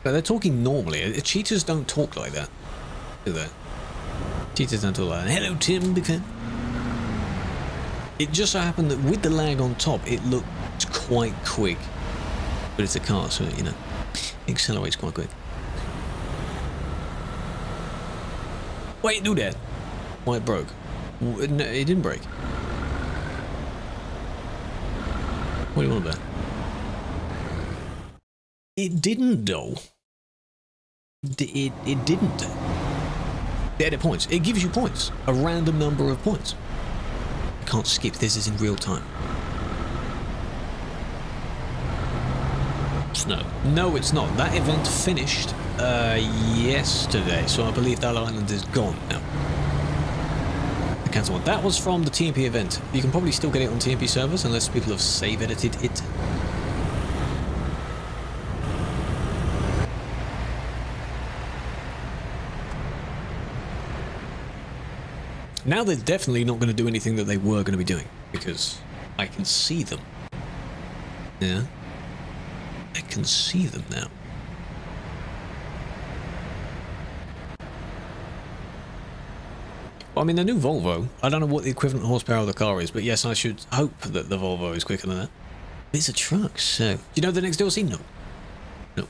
But they're talking normally. Cheaters don't talk like that, do they? Cheaters don't talk like that. Hello, Tim, big fan. It just so happened that with the lag on top, it looked quite quick. But it's a car, so, you know, it accelerates quite quick. Wait, do that. Why it broke? No, it didn't break. What do you want about? It didn't, though. It didn't. The edit points. It gives you points. A random number of points. You can't skip. This is in real time. No. No, it's not. That event finished yesterday, so I believe that island is gone now. The cancel one. That was from the TMP event. You can probably still get it on TMP servers unless people have save edited it. Now they're definitely not going to do anything that they were going to be doing, because I can see them. Yeah. I can see them now. Well, I mean, the new Volvo, I don't know what the equivalent horsepower of the car is, but yes, I should hope that the Volvo is quicker than that. It's a truck, so... Do you know the next DLC? No. No.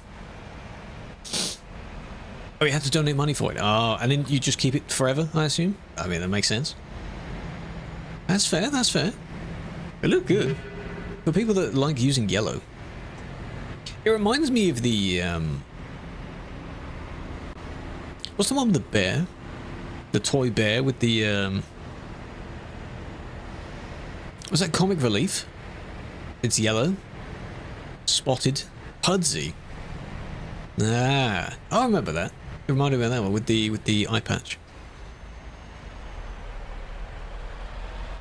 Oh, you had to donate money for it. Oh, and then you just keep it forever, I assume? I mean, that makes sense. That's fair, that's fair. They look good. For people that like using yellow. It reminds me of the, what's the one with the bear? The toy bear with the, was that Comic Relief? It's yellow. Spotted. Pudsey. Ah, I remember that. It reminded me of that one with the eye patch.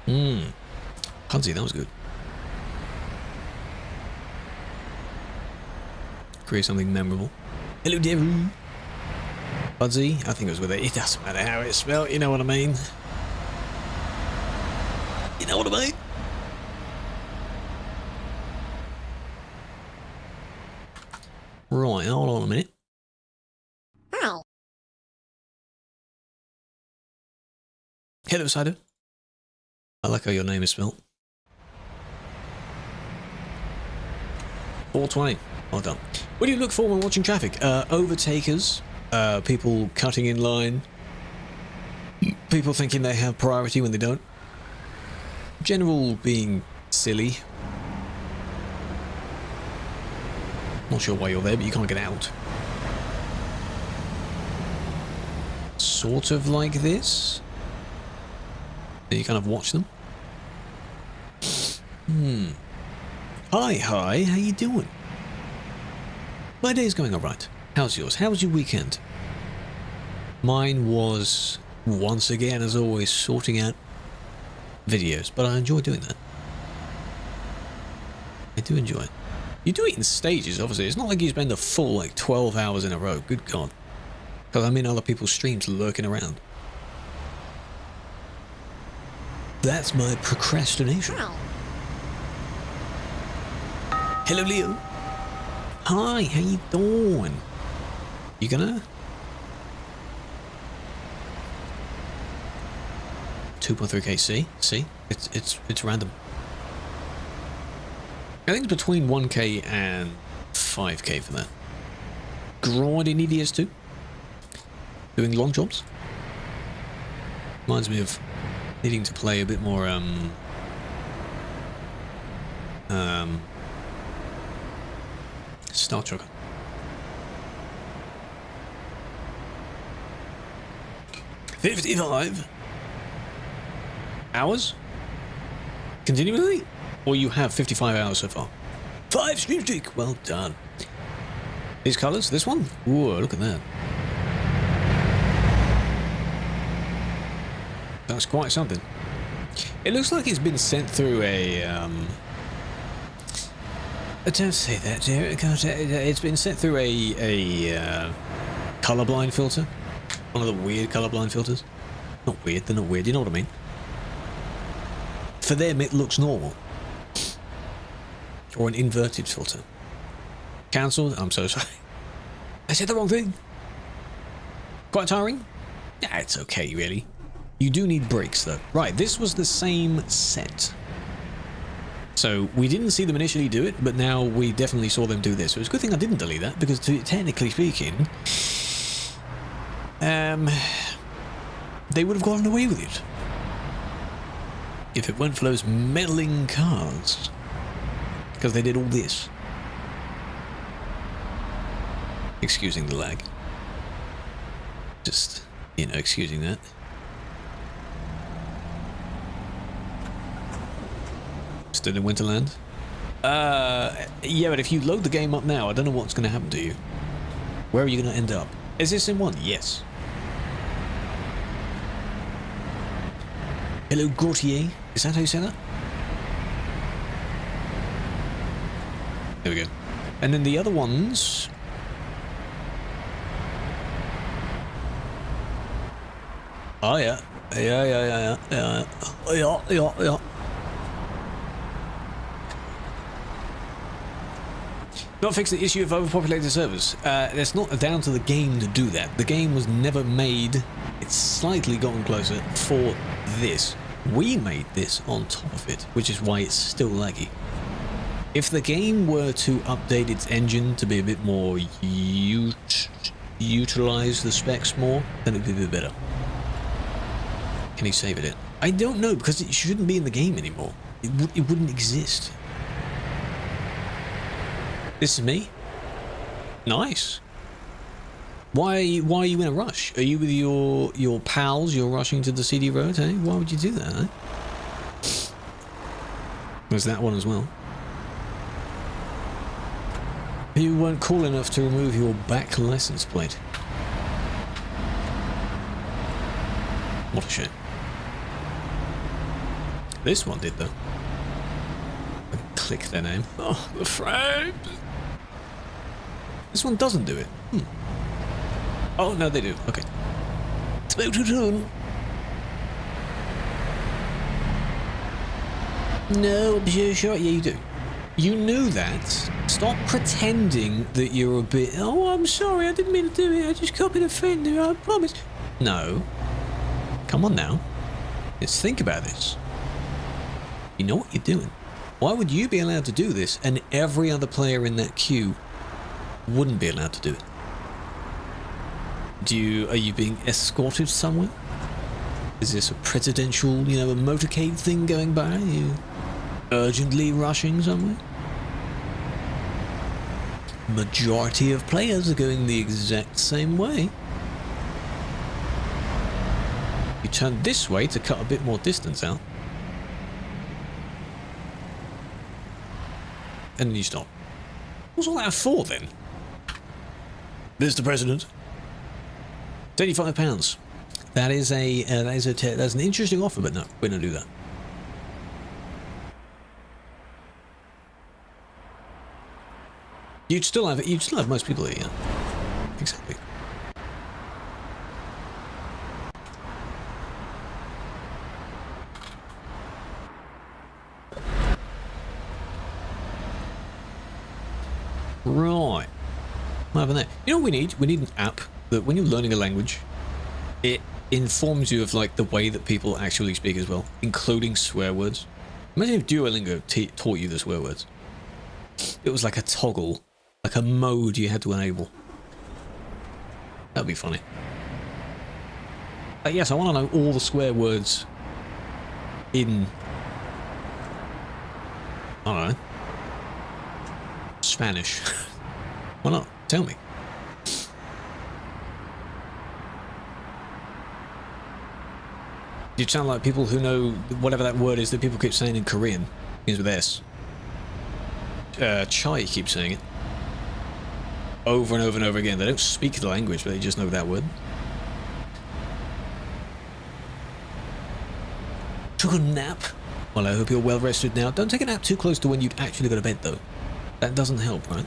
Pudsey, that was good. Create something memorable. Hello, Deru. Pudsey, I think it was with it. It doesn't matter how it's spelled, you know what I mean. You know what I mean? Right, hold on a minute. Ow. Hello, Sido. I like how your name is spelled. 420. Well done. What do you look for when watching traffic? Overtakers, people cutting in line, people thinking they have priority when they don't. General being silly. Not sure why you're there, but you can't get out. Sort of like this. You kind of watch them. Hi, how you doing? My day's going alright. How's yours? How was your weekend? Mine was, once again, as always, sorting out videos, but I enjoy doing that. I do enjoy it. You do it in stages, obviously. It's not like you spend a full, like, 12 hours in a row. Good God. Because I'm in other people's streams lurking around. That's my procrastination. Hello, Leo. Hi, how you doing? You gonna? 2.3k, see? It's random. I think it's between 1k and 5k for that. Grinding EDS2. Doing long jobs. Reminds me of needing to play a bit more, Star Trucker. $55 hours? Continually? Or you have 55 hours so far? 5 stream streak! Well done. These colours? This one? Whoa, look at that. That's quite something. It looks like it's been sent through a, don't say that, dear. It's been sent through a colorblind filter. One of the weird colorblind filters. Not weird, they're not weird, you know what I mean? For them, it looks normal. Or an inverted filter. Cancelled? I'm so sorry. I said the wrong thing. Quite tiring? Yeah, it's okay, really. You do need breaks, though. Right, this was the same set. So, we didn't see them initially do it, but now we definitely saw them do this. So it's a good thing I didn't delete that, because technically speaking, they would have gotten away with it. If it weren't for those meddling cars. Because they did all this. Excusing the lag. Just, you know, excusing that. Still in Winterland? Yeah, but if you load the game up now, I don't know what's going to happen to you. Where are you going to end up? Is this in one? Yes. Hello, Gautier. Is that how you say that? There we go. And then the other ones... Oh, yeah. Yeah. Not fix the issue of overpopulated servers. It's not down to the game to do that. The game was never made. It's slightly gotten closer for this. We made this on top of it, which is why it's still laggy. If the game were to update its engine to be a bit more utilize the specs more, then it'd be a bit better. Can he save it? I don't know, because it shouldn't be in the game anymore. It wouldn't exist. This is me. Nice. Why are you in a rush? Are you with your pals? You're rushing to the CD road, eh? Why would you do that, eh? There's that one as well. You weren't cool enough to remove your back license plate. What a shame. This one did, though. Click their name. Oh, the frames! This one doesn't do it. Oh, no, they do. Okay. Spoke too soon. No, I'm sure. Yeah, you do. You knew that. Stop pretending that you're a bit... Oh, I'm sorry, I didn't mean to do it. I just copied a fender, I promise. No. Come on now. Let's think about this. You know what you're doing. Why would you be allowed to do this and every other player in that queue wouldn't be allowed to do it? Are you being escorted somewhere? Is this a presidential, a motorcade thing going by? Are you urgently rushing somewhere? Majority of players are going the exact same way. You turn this way to cut a bit more distance out. And then you stop. What's all that for then? Mr. President, £35. That's an interesting offer, but no, we don't do that. You'd still have most people here, yeah. Exactly. Right. What happened there? You know what we need? We need an app that when you're learning a language, it informs you of like the way that people actually speak as well, including swear words. Imagine if Duolingo taught you the swear words. It was like a toggle, like a mode you had to enable. That'd be funny. Yes, I want to know all the swear words in, I don't know, Spanish. Why not? Tell me. You sound like people who know whatever that word is that people keep saying in Korean. Begins with S. Chai keeps saying it. Over and over and over again. They don't speak the language, but they just know that word. Took a nap? Well, I hope you're well rested now. Don't take a nap too close to when you'd actually go to bed, though. That doesn't help, right?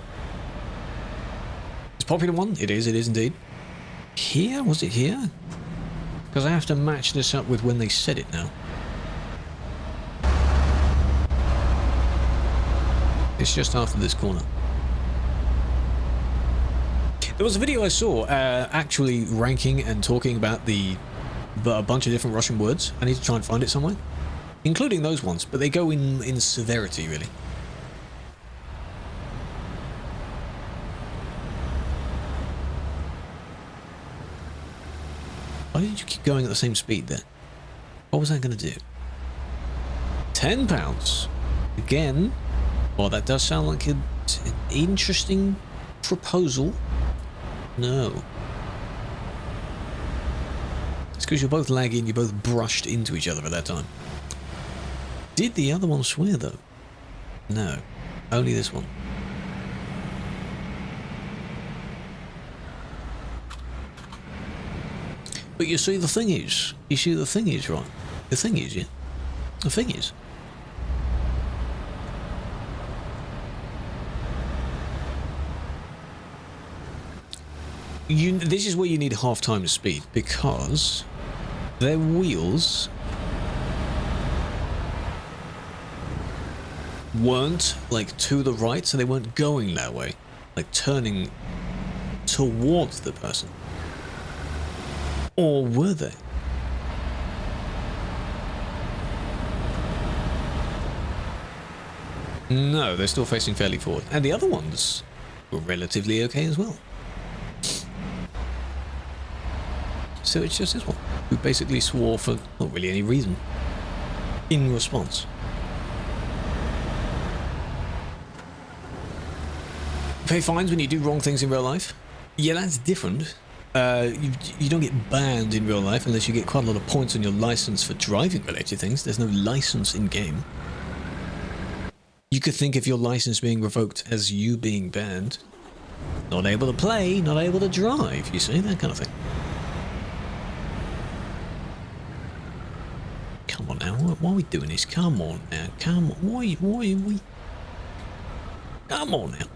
It's a popular one. It is indeed. Here? Was it here? Because I have to match this up with when they said it now. It's just after this corner. There was a video I saw actually ranking and talking about a bunch of different Russian words. I need to try and find it somewhere. Including those ones, but they go in severity, really. Why did you keep going at the same speed there? What was that going to do? £10. Again. Well, that does sound like an interesting proposal. No. It's because you're both laggy and you both brushed into each other at that time. Did the other one swear, though? No. Only this one. But you see, the thing is, right? The thing is, yeah? The thing is, this is where you need half time speed, because their wheels weren't like to the right, so they weren't going that way, like turning towards the person. Or were they? No, they're still facing fairly forward. And the other ones were relatively okay as well. So it's just this one, who basically swore for not really any reason in response. Pay fines when you do wrong things in real life? Yeah, that's different. You don't get banned in real life unless you get quite a lot of points on your license for driving related things. There's no license in game. You could think of your license being revoked as you being banned. Not able to play, not able to drive, you see, that kind of thing. Come on now, why are we doing this? Come on now, come on, why are we... Come on now.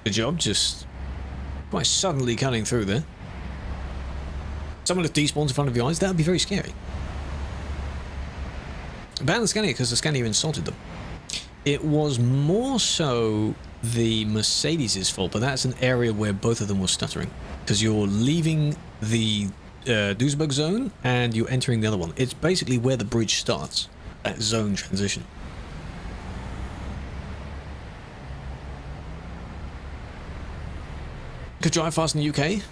Good job, just quite suddenly cutting through there. Someone that despawns in front of your eyes, that would be very scary. Ban the Scania because the Scania insulted them. It was more so the Mercedes' fault, but that's an area where both of them were stuttering. Because you're leaving the Duisburg zone and you're entering the other one. It's basically where the bridge starts, that zone transition. Could drive fast in the UK?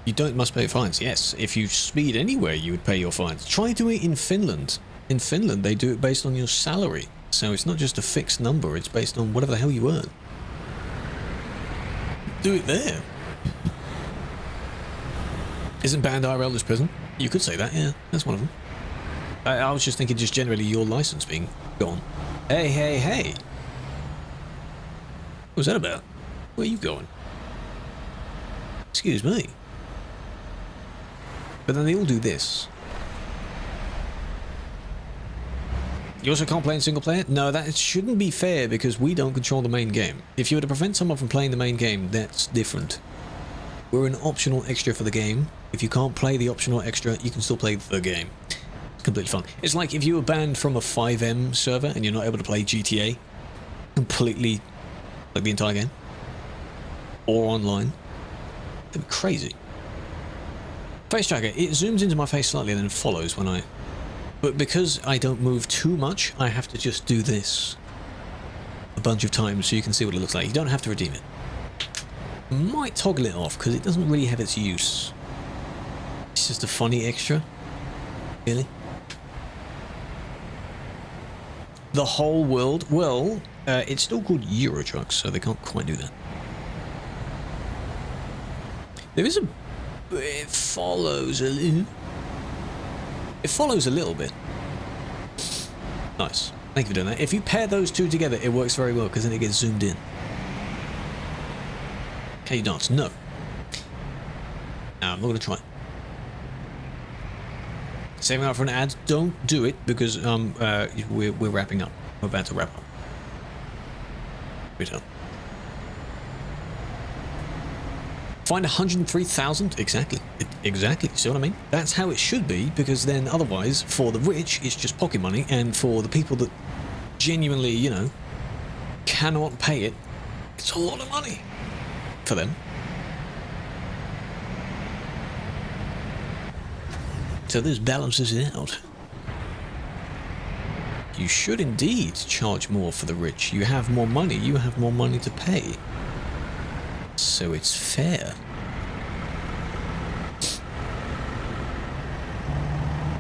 You must pay fines. Yes, if you speed anywhere, you would pay your fines. Try doing it in Finland. In Finland, they do it based on your salary. So it's not just a fixed number, it's based on whatever the hell you earn. Do it there. Isn't banned IRL as prison? You could say that, yeah. That's one of them. I was just thinking just generally your license being gone. Hey, hey, hey! What was that about? Where are you going? Excuse me. But then they all do this. You also can't play in single player? No, that shouldn't be fair because we don't control the main game. If you were to prevent someone from playing the main game, that's different. We're an optional extra for the game. If you can't play the optional extra, you can still play the game. It's completely fun. It's like if you were banned from a 5M server and you're not able to play GTA completely, like the entire game, or online. That'd be crazy. Face tracker, it zooms into my face slightly and then follows when I... But because I don't move too much, I have to just do this a bunch of times so you can see what it looks like. You don't have to redeem it. Might toggle it off because it doesn't really have its use. It's just a funny extra. Really? The whole world? Well, it's still called Euro Trucks, so they can't quite do that. There is a... It follows a little... It follows a little bit. Nice. Thank you for doing that. If you pair those two together, it works very well, because then it gets zoomed in. Can you dance? No. No, I'm not going to try. Saving up for an ad? Don't do it, because we're wrapping up. We're about to wrap up. Return. Find 103,000? Exactly. Exactly. See what I mean? That's how it should be, because then otherwise, for the rich, it's just pocket money, and for the people that genuinely, you know, cannot pay it, it's a lot of money for them. So this balances it out. You should indeed charge more for the rich. You have more money, you have more money to pay. So it's fair.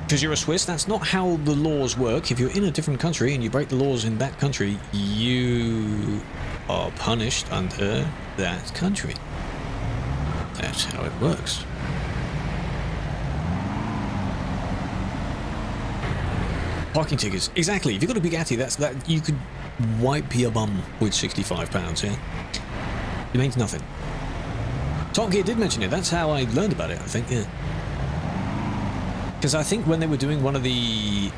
Because you're a Swiss, that's not how the laws work. If you're in a different country and you break the laws in that country, you are punished under that country. That's how it works. Parking tickets. Exactly. If you've got a Bugatti, that you could wipe your bum with £65, yeah? It means nothing. Top Gear did mention it. That's how I learned about it, I think, yeah. Because I think when they were doing one of the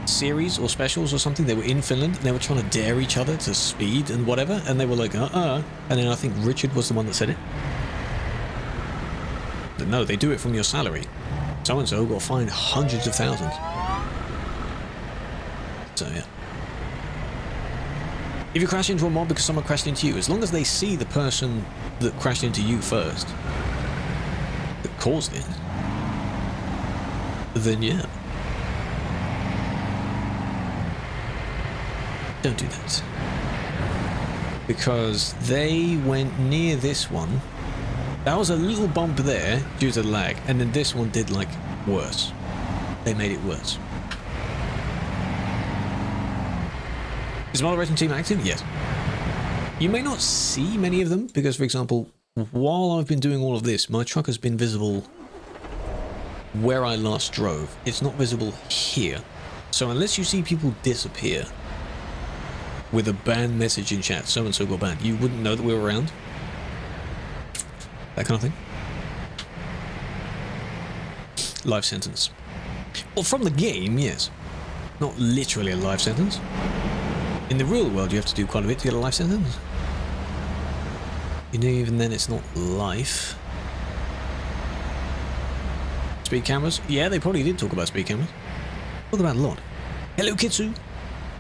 series or specials or something, they were in Finland, and they were trying to dare each other to speed and whatever, and they were like, and then I think Richard was the one that said it. But no, they do it from your salary. So-and-so got fined hundreds of thousands. So, yeah. If you crash into a mob because someone crashed into you, as long as they see the person that crashed into you first, that caused it, then yeah. Don't do that. Because they went near this one. That was a little bump there due to the lag, and then this one did, like, worse. They made it worse. Is Model Racing Team active? Yes. You may not see many of them, because, for example, while I've been doing all of this, my truck has been visible where I last drove. It's not visible here. So unless you see people disappear with a banned message in chat, so-and-so got banned, you wouldn't know that we were around. That kind of thing. Life sentence. Well, from the game, yes. Not literally a life sentence. In the real world, you have to do quite a bit to get a life sentence. You know, even then, it's not life. Speed cameras? Yeah, they probably did talk about speed cameras. Talk about a lot. Hello, Kitsu.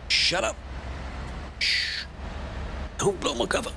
Shut up. Shh. Don't blow my cover.